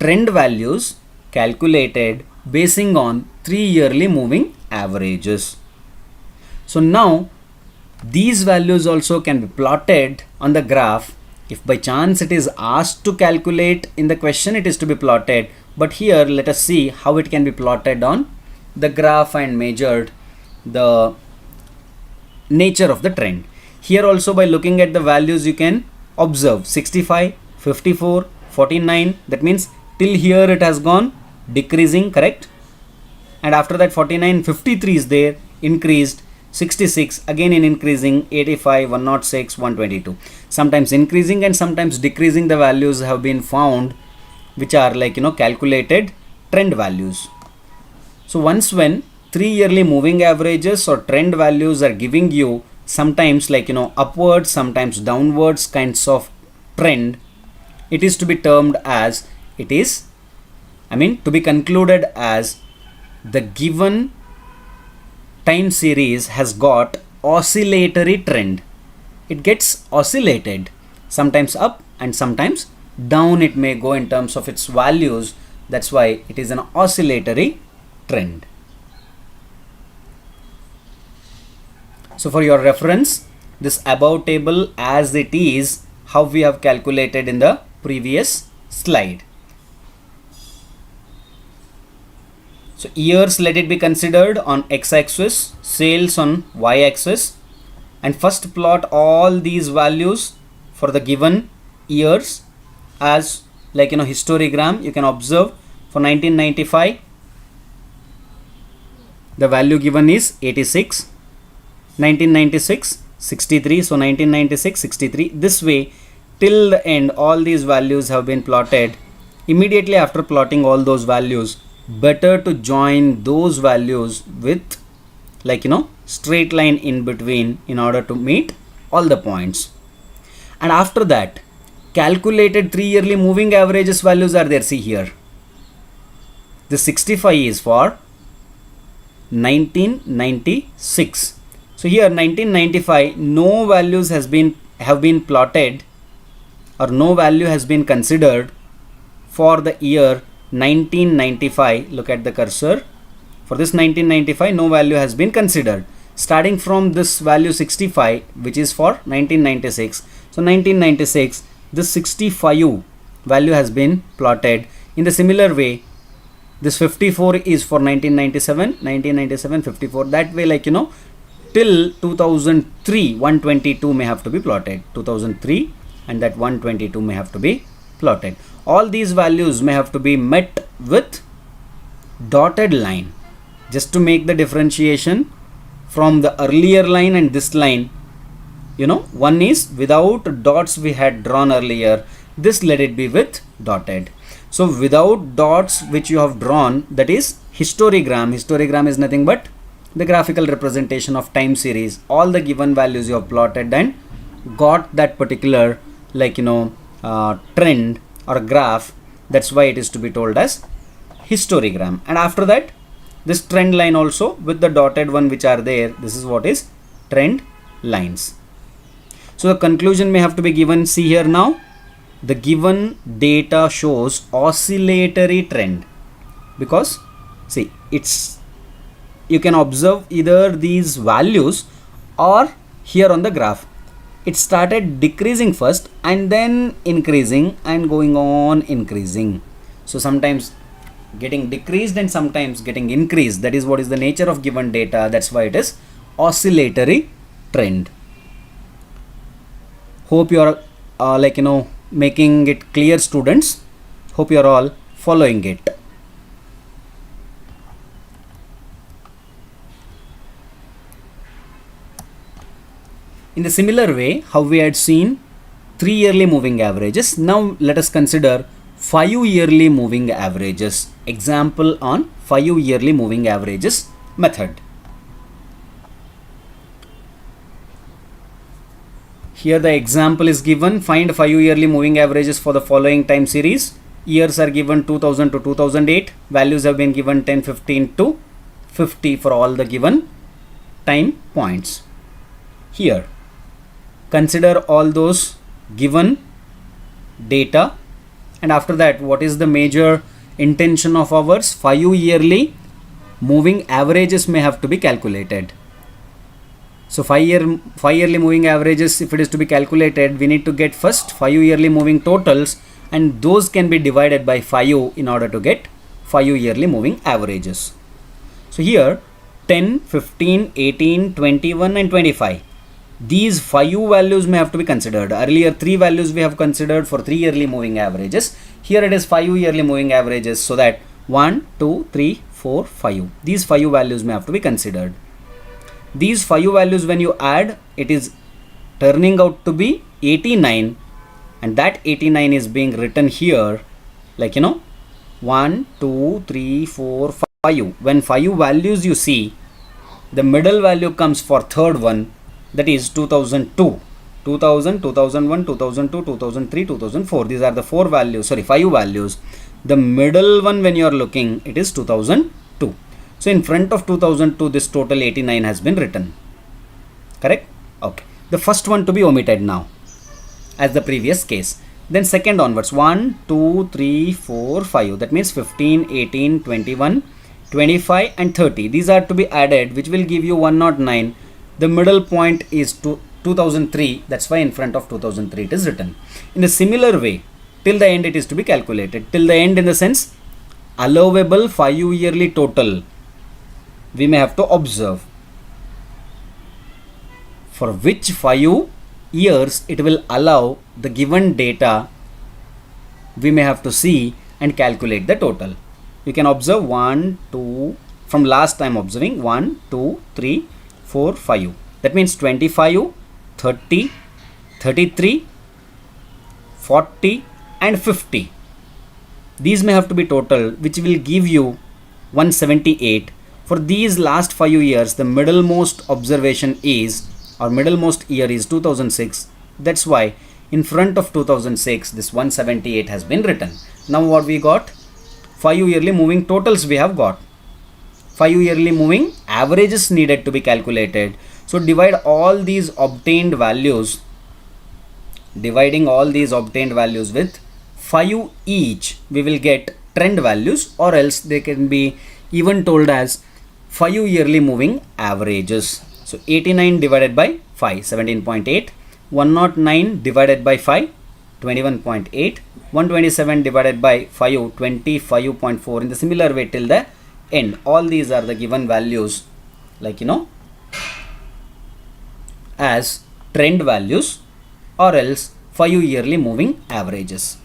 trend values calculated basing on 3 yearly moving averages. So now these values also can be plotted on the graph. If by chance it is asked to calculate in the question, it is to be plotted, but here let us see how it can be plotted on the graph and measured the nature of the trend. Here also, by looking at the values, you can observe 65, 54, 49. That means till here it has gone decreasing, correct? And after that 49, 53 is there, increased. 66 again in increasing, 85, 106, 122. Sometimes increasing and sometimes decreasing the values have been found, which are calculated trend values. So once when 3 yearly moving averages or trend values are giving you sometimes like upwards, sometimes downwards kinds of trend, it is to be termed as, to be concluded as the given time series has got oscillatory trend. It gets oscillated, sometimes up and sometimes down it may go in terms of its values. That's why it is an oscillatory trend. So for your reference, this above table as it is how we have calculated in the previous slide. So years, let it be considered on x-axis, sales on y-axis, and first plot all these values for the given years as histogram. You can observe for 1995 the value given is 86, 1996 63, so 1996 63. This way till the end all these values have been plotted. Immediately after plotting all those values, better to join those values with straight line in between in order to meet all the points. And after that, calculated 3 yearly moving averages values are there. See here, the 65 is for 1996. So here 1995 no values have been plotted, or no value has been considered for the year 1995. Look at the cursor. For this 1995 no value has been considered. Starting from this value 65, which is for 1996. So 1996, this 65 value has been plotted. In the similar way, this 54 is for 1997, 54. That way till 2003 122 may have to be plotted. 2003 and that 122 may have to be plotted. All these values may have to be met with dotted line, just to make the differentiation from the earlier line and this line. One is without dots we had drawn earlier, this let it be with dotted. So without dots which you have drawn, that is histogram. Histogram is nothing but the graphical representation of time series. All the given values you have plotted and got that particular trend or graph. That's why it is to be told as histogram. And after that, this trend line also with the dotted one which are there, this is what is trend lines. So the conclusion may have to be given. See here now, the given data shows oscillatory trend, because see, you can observe either these values or here on the graph it started decreasing first and then increasing and going on increasing. So sometimes getting decreased and sometimes getting increased. That is what is the nature of given data. That's why it is oscillatory trend. Hope you are making it clear, students. Hope you are all following it. In the similar way, how we had seen 3 yearly moving averages, now let us consider 5 yearly moving averages. Example on 5 yearly moving averages method. Here the example is given. Find 5 yearly moving averages for the following time series. Years are given 2000 to 2008. Values have been given 10, 15 to 50 for all the given time points. Here, consider all those given data, and after that, what is the major intention of ours? 5 yearly moving averages may have to be calculated. So 5 yearly moving averages, if it is to be calculated, we need to get first 5 yearly moving totals, and those can be divided by 5 in order to get 5 yearly moving averages. So here 10, 15, 18, 21 and 25. These 5 values may have to be considered. Earlier 3 values we have considered for 3 yearly moving averages. Here it is 5 yearly moving averages, so that 1, 2, 3, 4, 5. These 5 values may have to be considered. These 5 values when you add, it is turning out to be 89, and that 89 is being written here 1, 2, 3, 4, 5. When 5 values you see, the middle value comes for third one, that is 2002, 2000, 2001, 2002, 2003, 2004. These are the five values. The middle one, when you are looking, it is 2002. So in front of 2002, this total 89 has been written. Correct? Okay. The first one to be omitted now, as the previous case. Then second onwards, 1, 2, 3, 4, 5. That means 15, 18, 21, 25 and 30. These are to be added, which will give you 109. The middle point is 2003. That's why in front of 2003 it is written. In a similar way, till the end it is to be calculated. Till the end in the sense, allowable 5 yearly total we may have to observe. For which 5 years it will allow the given data, we may have to see and calculate the total. You can observe 1, 2, from last time observing 1, 2, 3, 4, 5. That means 25, 30, 33, 40 and 50. These may have to be total, which will give you 178. For these last 5 years, the middlemost observation is, or middlemost year is 2006. That's why in front of 2006 this 178 has been written. Now what we got? 5 yearly moving totals we have got. 5 yearly moving averages needed to be calculated. So divide all these obtained values, dividing all these obtained values with 5 each, we will get trend values, or else they can be even told as 5 yearly moving averages. So 89 divided by 5, 17.8. 109 divided by 5, 21.8. 127 divided by 5, 25.4. In the similar way till the end. All these are the given values, like as trend values, or else 5 yearly moving averages.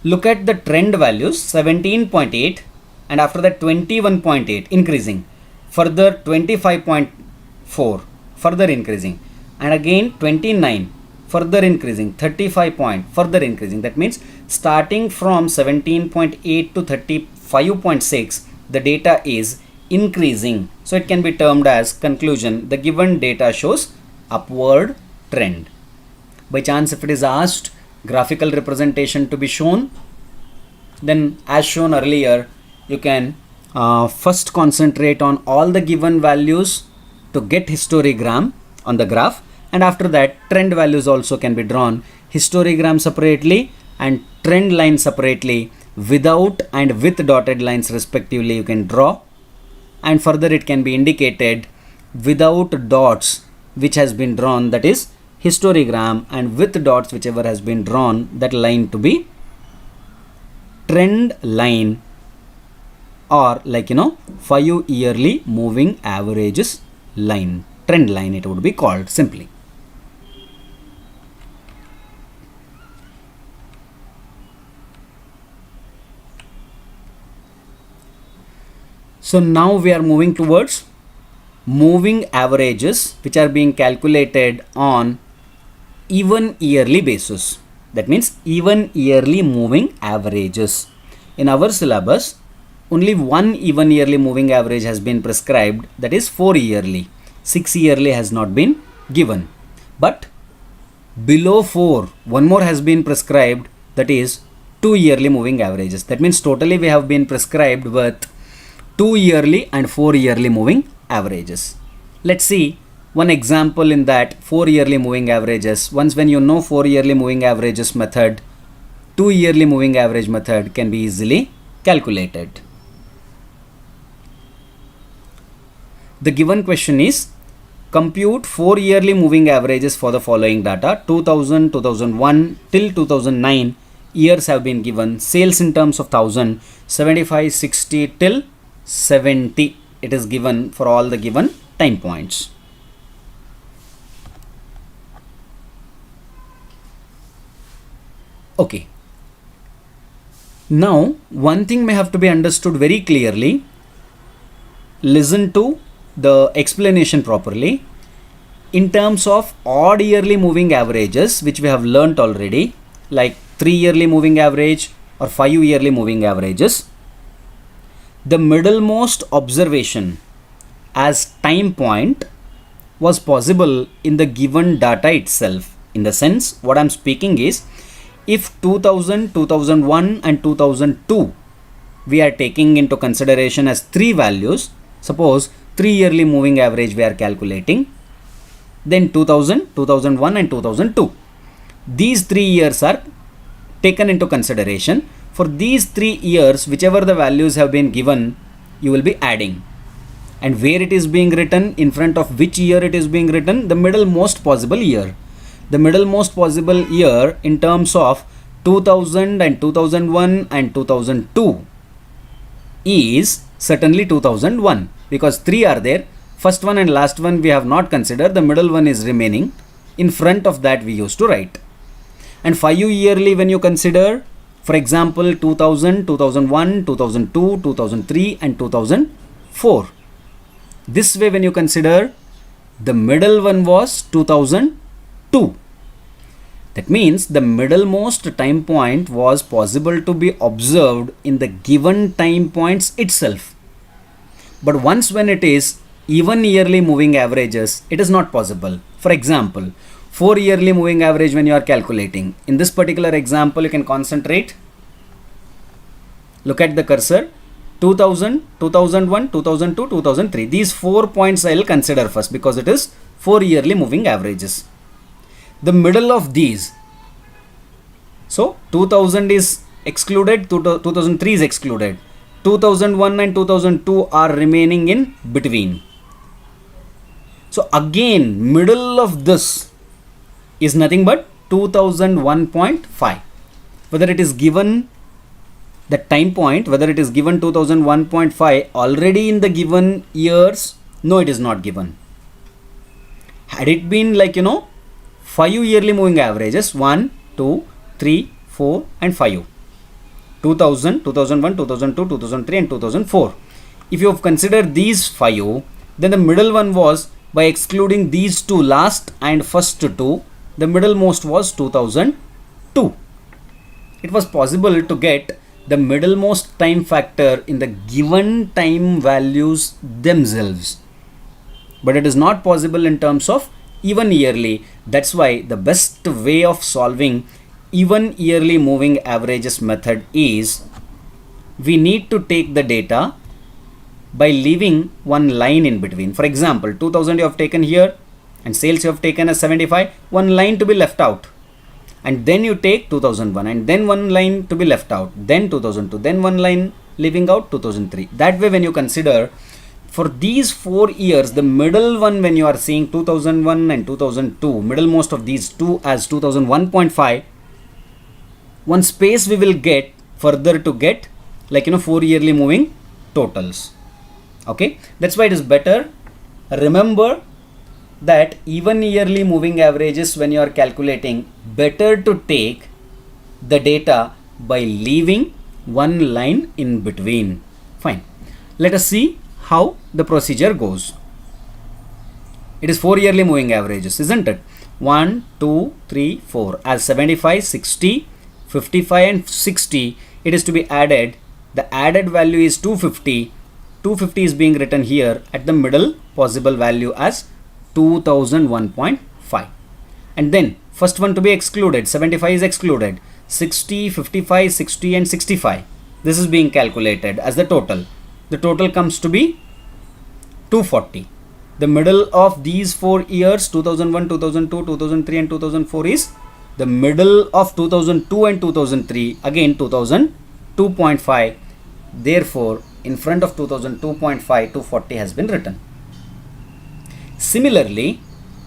Look at the trend values, 17.8, and after that 21.8 increasing. Further 25.4 further increasing, and again 29 further increasing, 35 point further increasing. That means starting from 17.8 to 35.6 the data is increasing. So it can be termed as conclusion, the given data shows upward trend. By chance if it is asked graphical representation to be shown, then as shown earlier, you can first concentrate on all the given values to get histogram on the graph, and after that trend values also can be drawn, histogram separately and trend line separately, without and with dotted lines respectively you can draw, and further it can be indicated without dots which has been drawn, that is histogram, and with dots whichever has been drawn, that line to be trend line, or 5 yearly moving averages line, trend line it would be called simply. So now we are moving towards moving averages which are being calculated on even yearly basis. That means even yearly moving averages. In our syllabus, only one even yearly moving average has been prescribed, that is 4 yearly. 6 yearly has not been given. But below 4, one more has been prescribed, that is 2 yearly moving averages. That means totally we have been prescribed with 2 yearly and 4 yearly moving averages. Let's see one example in that 4 yearly moving averages. Once when you know 4 yearly moving averages method, 2 yearly moving average method can be easily calculated. The given question is, compute 4 yearly moving averages for the following data. 2000, 2001 till 2009 years have been given. Sales in terms of 1000, 75, 60 till 70 it is given for all the given time points. Okay. Now one thing may have to be understood very clearly. Listen to the explanation properly. In terms of odd yearly moving averages, which we have learnt already, like 3 yearly moving average or 5 yearly moving averages, the middlemost observation as time point was possible in the given data itself. In the sense, what I'm speaking is, if 2000, 2001 and 2002 we are taking into consideration as three values, suppose 3 yearly moving average we are calculating, then 2000, 2001 and 2002. These 3 years are taken into consideration. For these 3 years, whichever the values have been given, you will be adding. And where it is being written, in front of which year it is being written, the middle most possible year. The middle most possible year in terms of 2000 and 2001 and 2002 is certainly 2001, because 3 are there. First one and last one we have not considered, the middle one is remaining. In front of that we used to write. And 5 yearly when you consider, for example, 2000, 2001, 2002, 2003 and 2004. This way when you consider, the middle one was 2002. That means the middlemost time point was possible to be observed in the given time points itself. But once when it is even yearly moving averages, it is not possible. For example, 4 yearly moving average when you are calculating. In this particular example, you can concentrate. Look at the cursor. 2000, 2001, 2002, 2003. These 4 points I will consider first because it is 4 yearly moving averages. The middle of these. So 2000 is excluded, 2003 is excluded. 2001 and 2002 are remaining in between. So again, middle of this is nothing but 2001.5. Whether it is given the time point, whether it is given 2001.5 already in the given years, no, it is not given. Had it been like 5 yearly moving averages, 1, 2, 3, 4 and 5. 2000, 2001, 2002, 2003 and 2004. If you have considered these 5, then the middle one was, by excluding these two last and first two, the middlemost was 2002. It was possible to get the middlemost time factor in the given time values themselves. But it is not possible in terms of even yearly. That's why the best way of solving even yearly moving averages method is, we need to take the data by leaving one line in between. For example, 2000 you have taken here and sales you have taken as 75, one line to be left out. And then you take 2001 and then one line to be left out, then 2002, then one line leaving out 2003. That way when you consider, for these 4 years, the middle one when you are seeing 2001 and 2002, middlemost of these two as 2001.5, one space we will get further to get 4 yearly moving totals. Okay, that's why it is better. Remember that even yearly moving averages when you are calculating, better to take the data by leaving one line in between. Fine. Let us see how the procedure goes. It is 4 yearly moving averages, isn't it? 1, 2, 3, 4. As 75, 60, 55 and 60, it is to be added. The added value is 250. 250 is being written here at the middle possible value as 2001.5. And then first one to be excluded, 75 is excluded. 60, 55, 60 and 65. This is being calculated as the total. The total comes to be 240. The middle of these 4 years, 2001, 2002, 2003 and 2004 is the middle of 2002 and 2003, again 2002.5. Therefore, in front of 2002.5, 240 has been written. Similarly,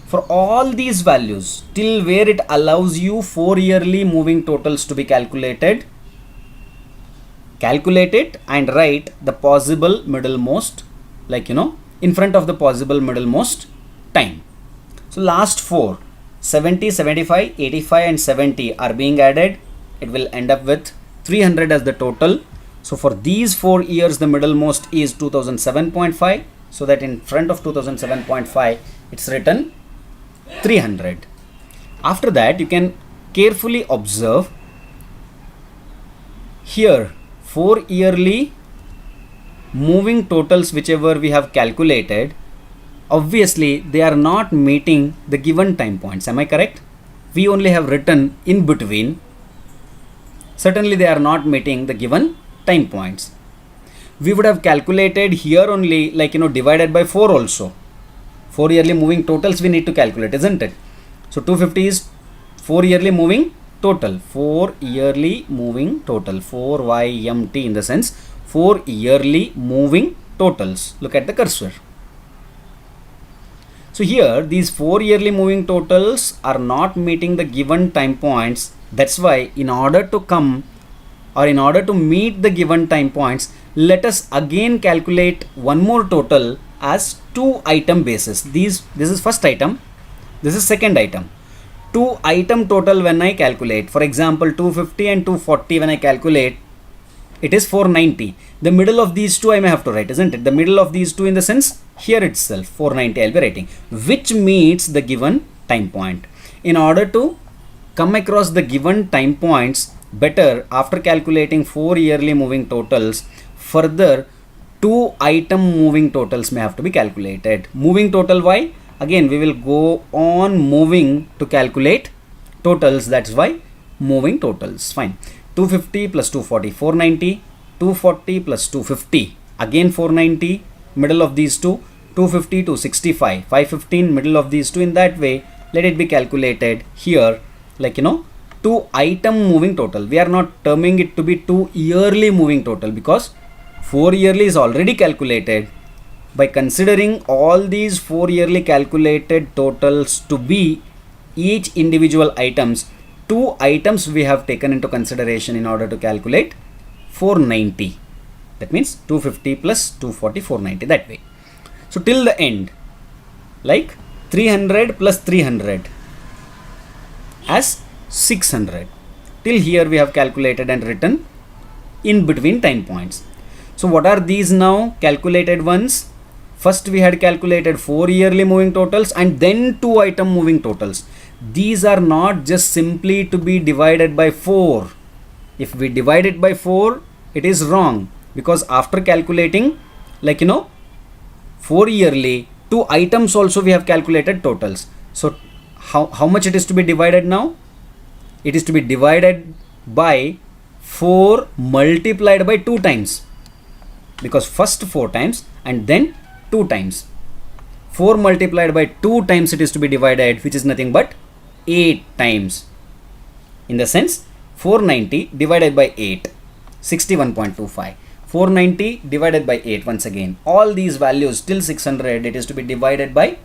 for all these values, till where it allows you 4 yearly moving totals to be calculated, calculate it and write the possible middlemost, in front of the possible middlemost time. So last 4, 70, 75, 85 and 70 are being added. It will end up with 300 as the total. So for these 4 years, the middlemost is 2007.5. So that in front of 2007.5, it's written 300. After that, you can carefully observe here 4 yearly moving totals whichever we have calculated, obviously they are not meeting the given time points. Am I correct? We only have written in between. Certainly they are not meeting the given time points. We would have calculated here only, like, divided by 4 also. 4 yearly moving totals we need to calculate, isn't it? So 250 is 4 yearly moving total. 4 yearly moving total. 4YMT in the sense 4 yearly moving totals. Look at the cursor. So here these 4 yearly moving totals are not meeting the given time points. That's why in order to meet the given time points, let us again calculate one more total as 2 item basis. This is first item, this is second item. 2 item total when I calculate, for example 250 and 240 when I calculate, it is 490. The middle of these two I may have to write, isn't it? The middle of these two in the sense here itself 490 I'll be writing, which meets the given time point. In order to come across the given time points better, after calculating 4 yearly moving totals, further 2 item moving totals may have to be calculated. Moving total, why? Again we will go on moving to calculate totals, that's why moving totals. Fine. 250 plus 240, 490. 240 plus 250, again 490, middle of these two. 250 to 65, 515, middle of these two. In that way, let it be calculated here, like 2 item moving total. We are not terming it to be 2 yearly moving total because 4 yearly is already calculated. By considering all these 4 yearly calculated totals to be each individual items, 2 items we have taken into consideration in order to calculate 490. That means 250 plus 240, 490, that way. So till the end, like 300 plus 300 as 600. Till here we have calculated and written in between time points. So what are these now calculated ones? First we had calculated 4 yearly moving totals and then 2 item moving totals. These are not just simply to be divided by 4. If we divide it by 4, it is wrong, because after calculating, like 4 yearly, 2 items also we have calculated totals. So how much it is to be divided now? It is to be divided by 4 multiplied by 2 times, because first 4 times and then 2 times. 4 multiplied by 2 times it is to be divided, which is nothing but 8 times. In the sense 490 divided by 8, 61.25. 490 divided by 8, once again all these values till 600, it is to be divided by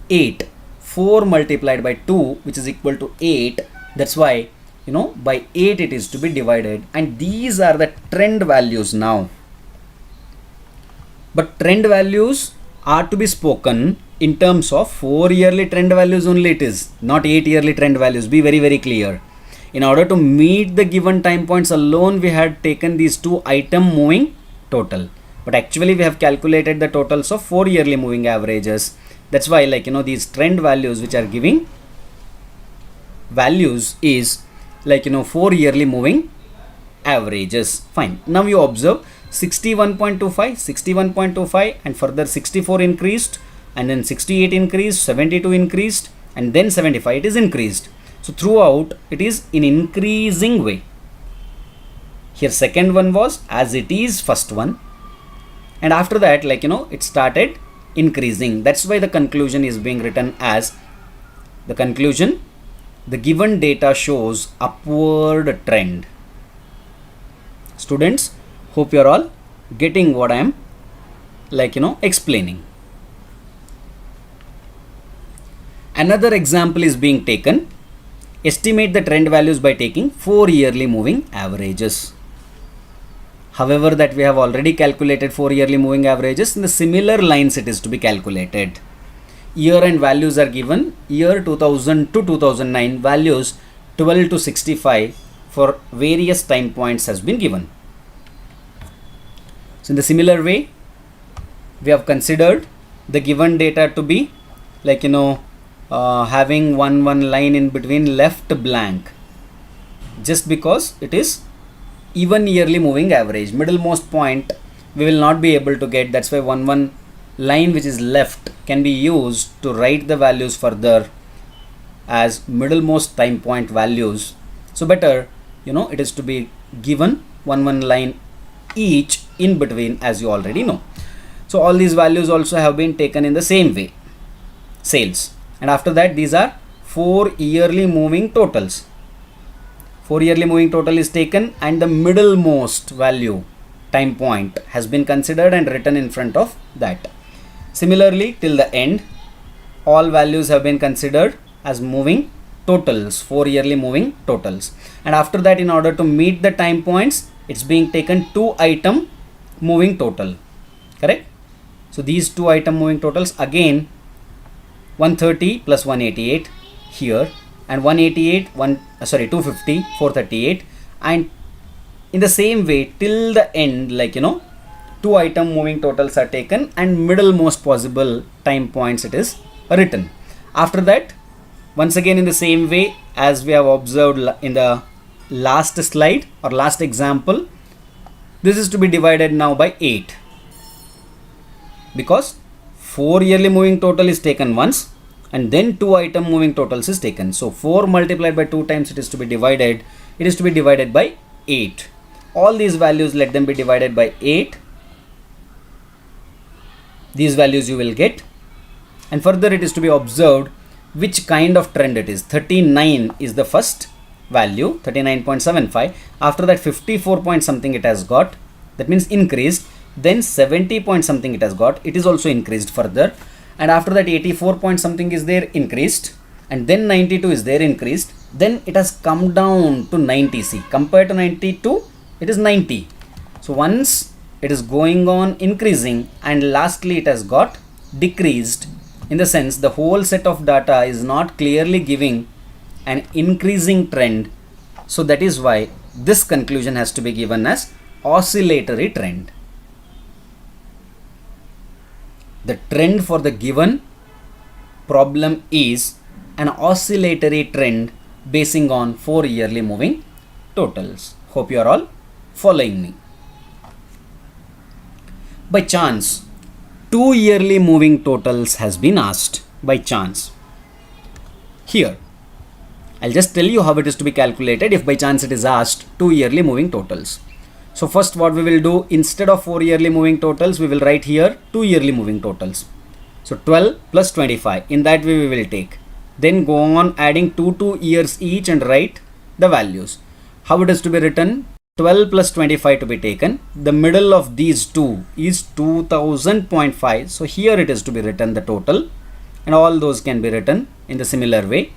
8. 4 multiplied by 2, which is equal to 8. That's why by 8 it is to be divided, and these are the trend values now. But trend values are to be spoken in terms of 4 yearly trend values only, it is not 8 yearly trend values. Be very, very clear. In order to meet the given time points alone, we had taken these 2 item moving total, but actually we have calculated the totals of 4 yearly moving averages. That's why, like these trend values which are giving values is like 4 yearly moving averages. Fine. Now you observe 61.25, 61.25, and further 64 increased, and then 68 increased, 72 increased, and then 75 it is increased. So throughout it is in increasing way. Here second one was as it is first one, and after that, like it started increasing. That's why the conclusion is being written as the conclusion. The given data shows upward trend. Students, hope you are all getting what I am explaining. Another example is being taken. Estimate the trend values by taking 4 yearly moving averages. However, that we have already calculated 4 yearly moving averages. In the similar lines it is to be calculated. Year and values are given. Year 2000 to 2009, values 12 to 65 for various time points has been given. So in the similar way, we have considered the given data to be having one line in between left blank, just because it is even yearly moving average. Middlemost point we will not be able to get. That's why one line which is left can be used to write the values further as middlemost time point values. So better, it is to be given one line each in between, as you already know. So all these values also have been taken in the same way, sales. And after that, these are 4 yearly moving totals. 4 yearly moving total is taken, and the middlemost value time point has been considered and written in front of that. Similarly, till the end, all values have been considered as moving totals, 4 yearly moving totals. And after that, in order to meet the time points, it's being taken 2 item moving total. Correct? So these 2 item moving totals, again 130 plus 188 here, and 188 250 438, and in the same way till the end, 2 item moving totals are taken and middlemost possible time points it is written. After that, once again in the same way as we have observed in the last slide or last example, this is to be divided now by 8, because 4 yearly moving total is taken once and then 2 item moving totals is taken. So 4 multiplied by 2 times it is to be divided by 8. All these values, let them be divided by 8. These values you will get, and further it is to be observed which kind of trend it is. 39 is the first value, 39.75. After that 54 point something it has got, that means increased. Then 70 point something it has got, it is also increased further. And after that 84 point something is there, increased. And then 92 is there, increased. Then it has come down to 90. See, compared to 92, it is 90. So once it is going on increasing, and lastly it has got decreased, in the sense the whole set of data is not clearly giving an increasing trend. So that is why this conclusion has to be given as oscillatory trend. The trend for the given problem is an oscillatory trend basing on 4 yearly moving totals. Hope you are all following me. By chance, 2 yearly moving totals has been asked by chance. Here, I'll just tell you how it is to be calculated if by chance it is asked 2 yearly moving totals. So first what we will do, instead of 4 yearly moving totals, we will write here 2 yearly moving totals. So 12 plus 25, in that way we will take. Then go on adding 2 years each and write the values. How it is to be written? 12 plus 25 to be taken. The middle of these two is 2000.5. So here it is to be written the total, and all those can be written in the similar way.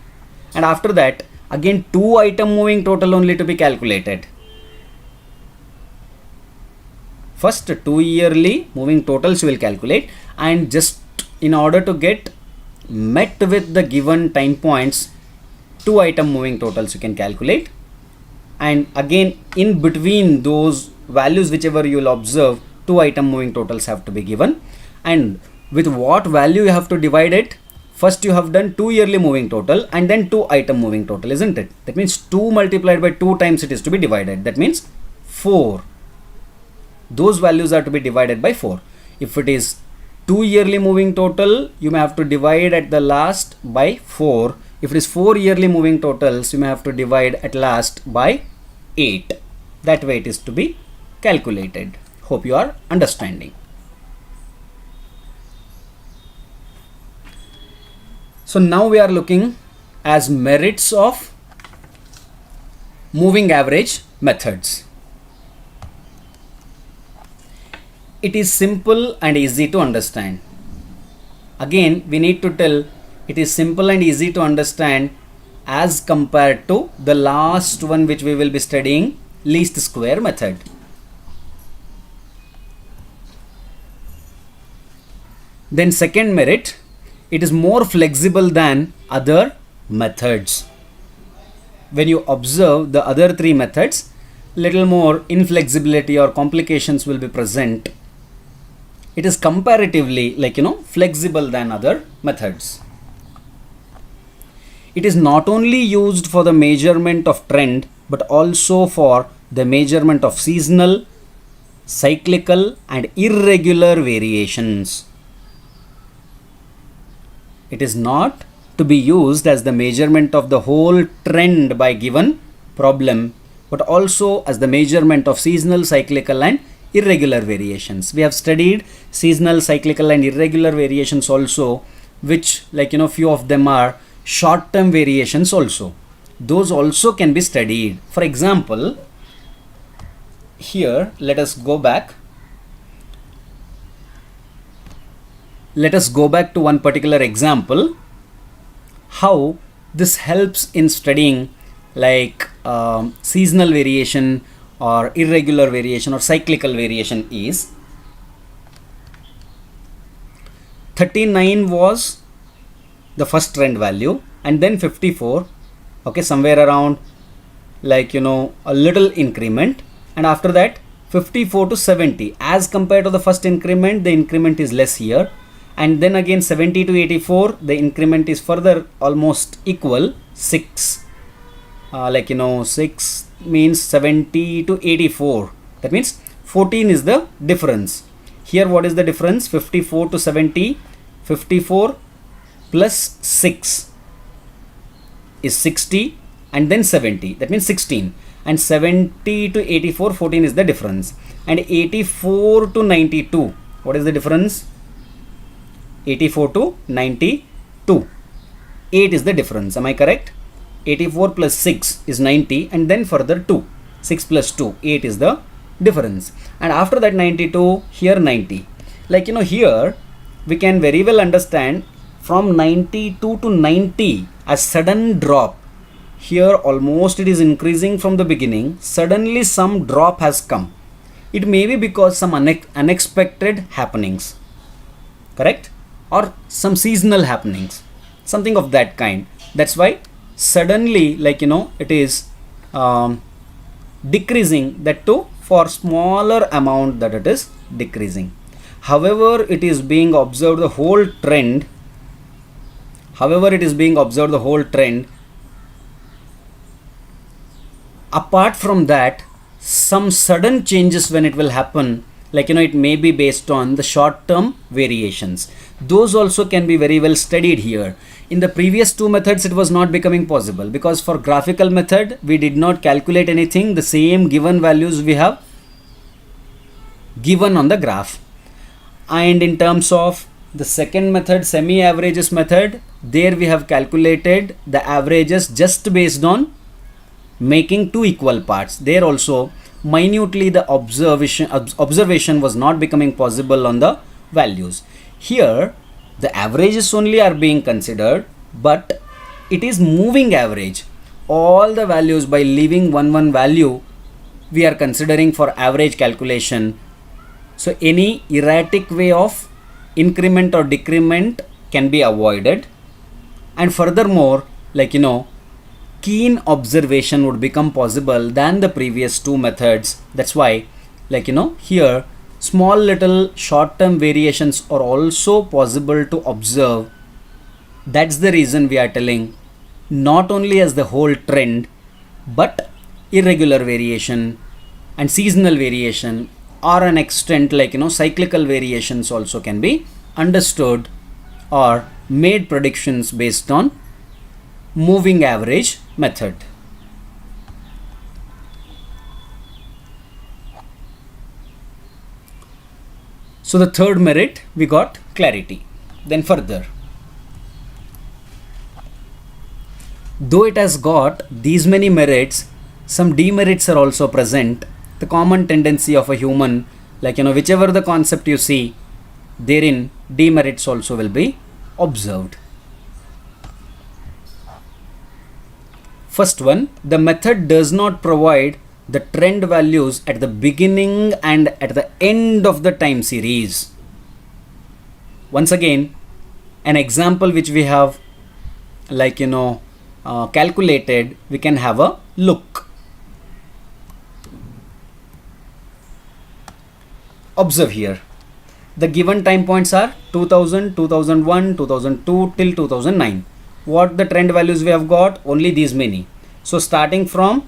And after that, again 2 item moving total only to be calculated. First 2 yearly moving totals you will calculate, and just in order to get met with the given time points, 2 item moving totals you can calculate. And again in between those values, whichever you will observe, 2 item moving totals have to be given. And with what value you have to divide it? First you have done 2 yearly moving total and then 2 item moving total, isn't it? That means 2 multiplied by 2 times it is to be divided. That means 4. Those values are to be divided by 4. If it is 2 yearly moving total, you may have to divide at the last by 4. If it is 4 yearly moving totals, you may have to divide at last by 8. That way it is to be calculated. Hope you are understanding. So now we are looking as merits of moving average methods. It is simple and easy to understand. Again, we need to tell it is simple and easy to understand as compared to the last one which we will be studying, least square method. Then second merit, it is more flexible than other methods. When you observe the other 3 methods, little more inflexibility or complications will be present. It is comparatively flexible than other methods. It is not only used for the measurement of trend but also for the measurement of seasonal, cyclical and irregular variations. It is not to be used as the measurement of the whole trend by given problem, but also as the measurement of seasonal, cyclical and irregular variations. We have studied seasonal, cyclical and irregular variations also, which few of them are short term variations also. Those also can be studied. For example, here let us go back to one particular example, how this helps in studying seasonal variation or irregular variation or cyclical variation is 39 was the first trend value, and then 54, okay, somewhere around a little increment, and after that 54 to 70. As compared to the first increment, the increment is less here, and then again 70 to 84, the increment is further almost equal, 6. 6 means 70 to 84. That means 14 is the difference. Here what is the difference? 54 to 70. 54 plus 6 is 60, and then 70. That means 16. And 70 to 84, 14 is the difference. And 84 to 92, what is the difference? 84 to 92, 8 is the difference. Am I correct? 84 plus 6 is 90, and then further 2. 6 plus 2, 8 is the difference. And after that 92, here 90. Here we can very well understand from 92 to 90 a sudden drop. Here almost it is increasing from the beginning. Suddenly some drop has come. It may be because some unexpected happenings, correct? Or some seasonal happenings, something of that kind. That's why suddenly it is decreasing, that too for smaller amount that it is decreasing. However, it is being observed the whole trend. Apart from that, some sudden changes when it will happen, it may be based on the short term variations. Those also can be very well studied here. In the previous two methods, it was not becoming possible, because for graphical method we did not calculate anything. The same given values we have given on the graph. And in terms of the second method, semi averages method, there we have calculated the averages just based on making two equal parts. There also minutely the observation was not becoming possible on the values. Here the averages only are being considered, but it is moving average. All the values, by leaving one value, we are considering for average calculation. So any erratic way of increment or decrement can be avoided, and furthermore keen observation would become possible than the previous two methods. That's why here small little short term variations are also possible to observe. That's the reason we are telling not only as the whole trend, but irregular variation and seasonal variation, or an extent cyclical variations also can be understood or made predictions based on moving average method. So the third merit, we got clarity. Then further, though it has got these many merits, some demerits are also present. The common tendency of a human, whichever the concept you see, therein demerits also will be observed. First one, the method does not provide the trend values at the beginning and at the end of the time series. Once again, an example which we have calculated, we can have a look. Observe here. The given time points are 2000, 2001, 2002 till 2009. What the trend values we have got? Only these many. So starting from,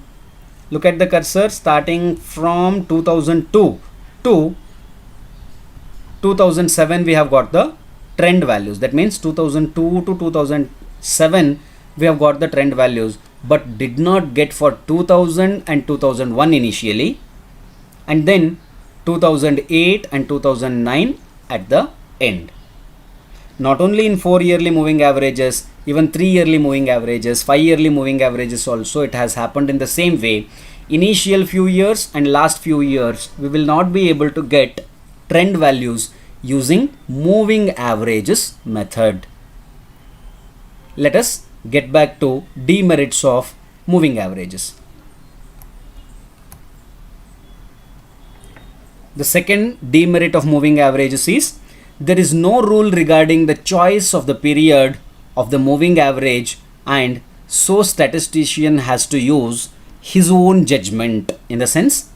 look at the cursor, starting from 2002 to 2007 we have got the trend values. That means 2002 to 2007 we have got the trend values, but did not get for 2000 and 2001 initially, and then 2008 and 2009 at the end. Not only in 4 yearly moving averages, even 3 yearly moving averages, 5 yearly moving averages also, it has happened in the same way. Initial few years and last few years we will not be able to get trend values using moving averages method. Let us get back to demerits of moving averages. The second demerit of moving averages is there is no rule regarding the choice of the period of the moving average, and so statistician has to use his own judgment. In the sense,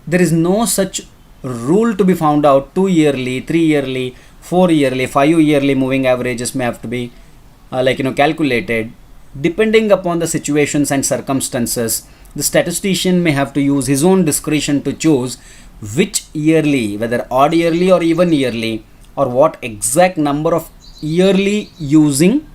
there is no such rule to be found out. 2 yearly, 3 yearly, 4 yearly, 5 yearly moving averages may have to be calculated. Depending upon the situations and circumstances, the statistician may have to use his own discretion to choose which yearly, whether odd yearly or even yearly, or what exact number of yearly using,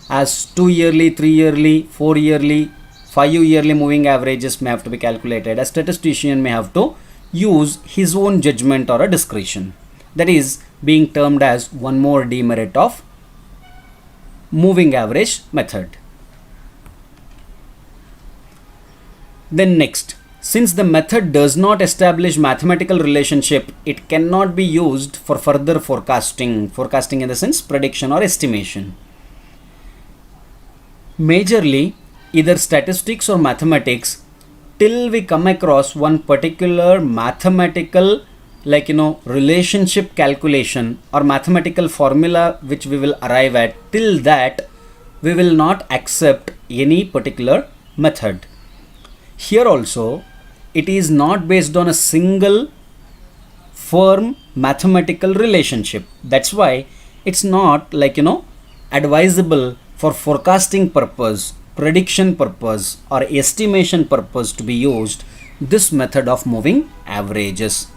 as 2 yearly, 3 yearly, 4 yearly, 5 yearly moving averages may have to be calculated. A statistician may have to use his own judgment or a discretion. That is being termed as one more demerit of moving average method. Then next, since the method does not establish mathematical relationship, it cannot be used for further forecasting. Forecasting in the sense prediction or estimation. Majorly, either statistics or mathematics, till we come across one particular mathematical relationship calculation or mathematical formula which we will arrive at, till that we will not accept any particular method. Here also, it is not based on a single firm mathematical relationship. That's why it's not advisable for forecasting purpose, prediction purpose or estimation purpose to be used this method of moving averages.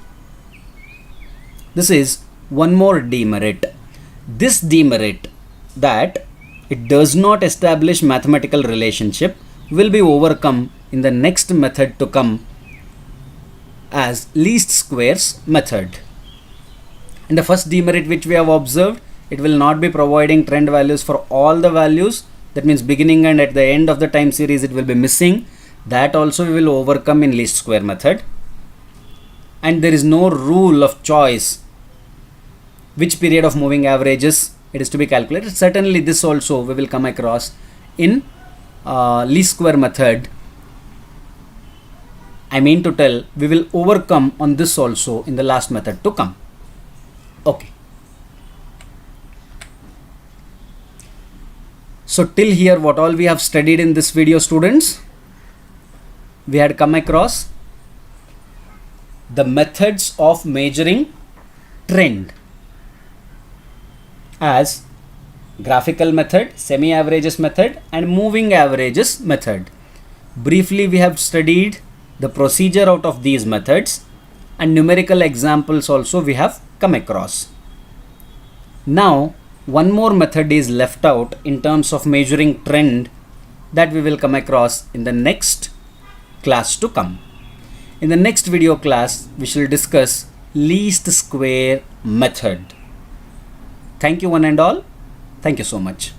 This is one more demerit. This demerit, that it does not establish mathematical relationship, will be overcome in the next method to come as least squares method. In the first demerit which we have observed, it will not be providing trend values for all the values. That means beginning and at the end of the time series it will be missing. That also we will overcome in least square method. And there is no rule of choice which period of moving averages it is to be calculated. Certainly this also we will come across in least square method. I mean to tell, we will overcome on this also in the last method to come. Okay. So till here what all we have studied in this video, students, we had come across the methods of measuring trend as graphical method, semi-averages method and moving averages method. Briefly we have studied the procedure out of these methods and numerical examples also we have come across. Now one more method is left out in terms of measuring trend that we will come across in the next class to come. In the next video class we shall discuss least square method. Thank you one and all. Thank you so much.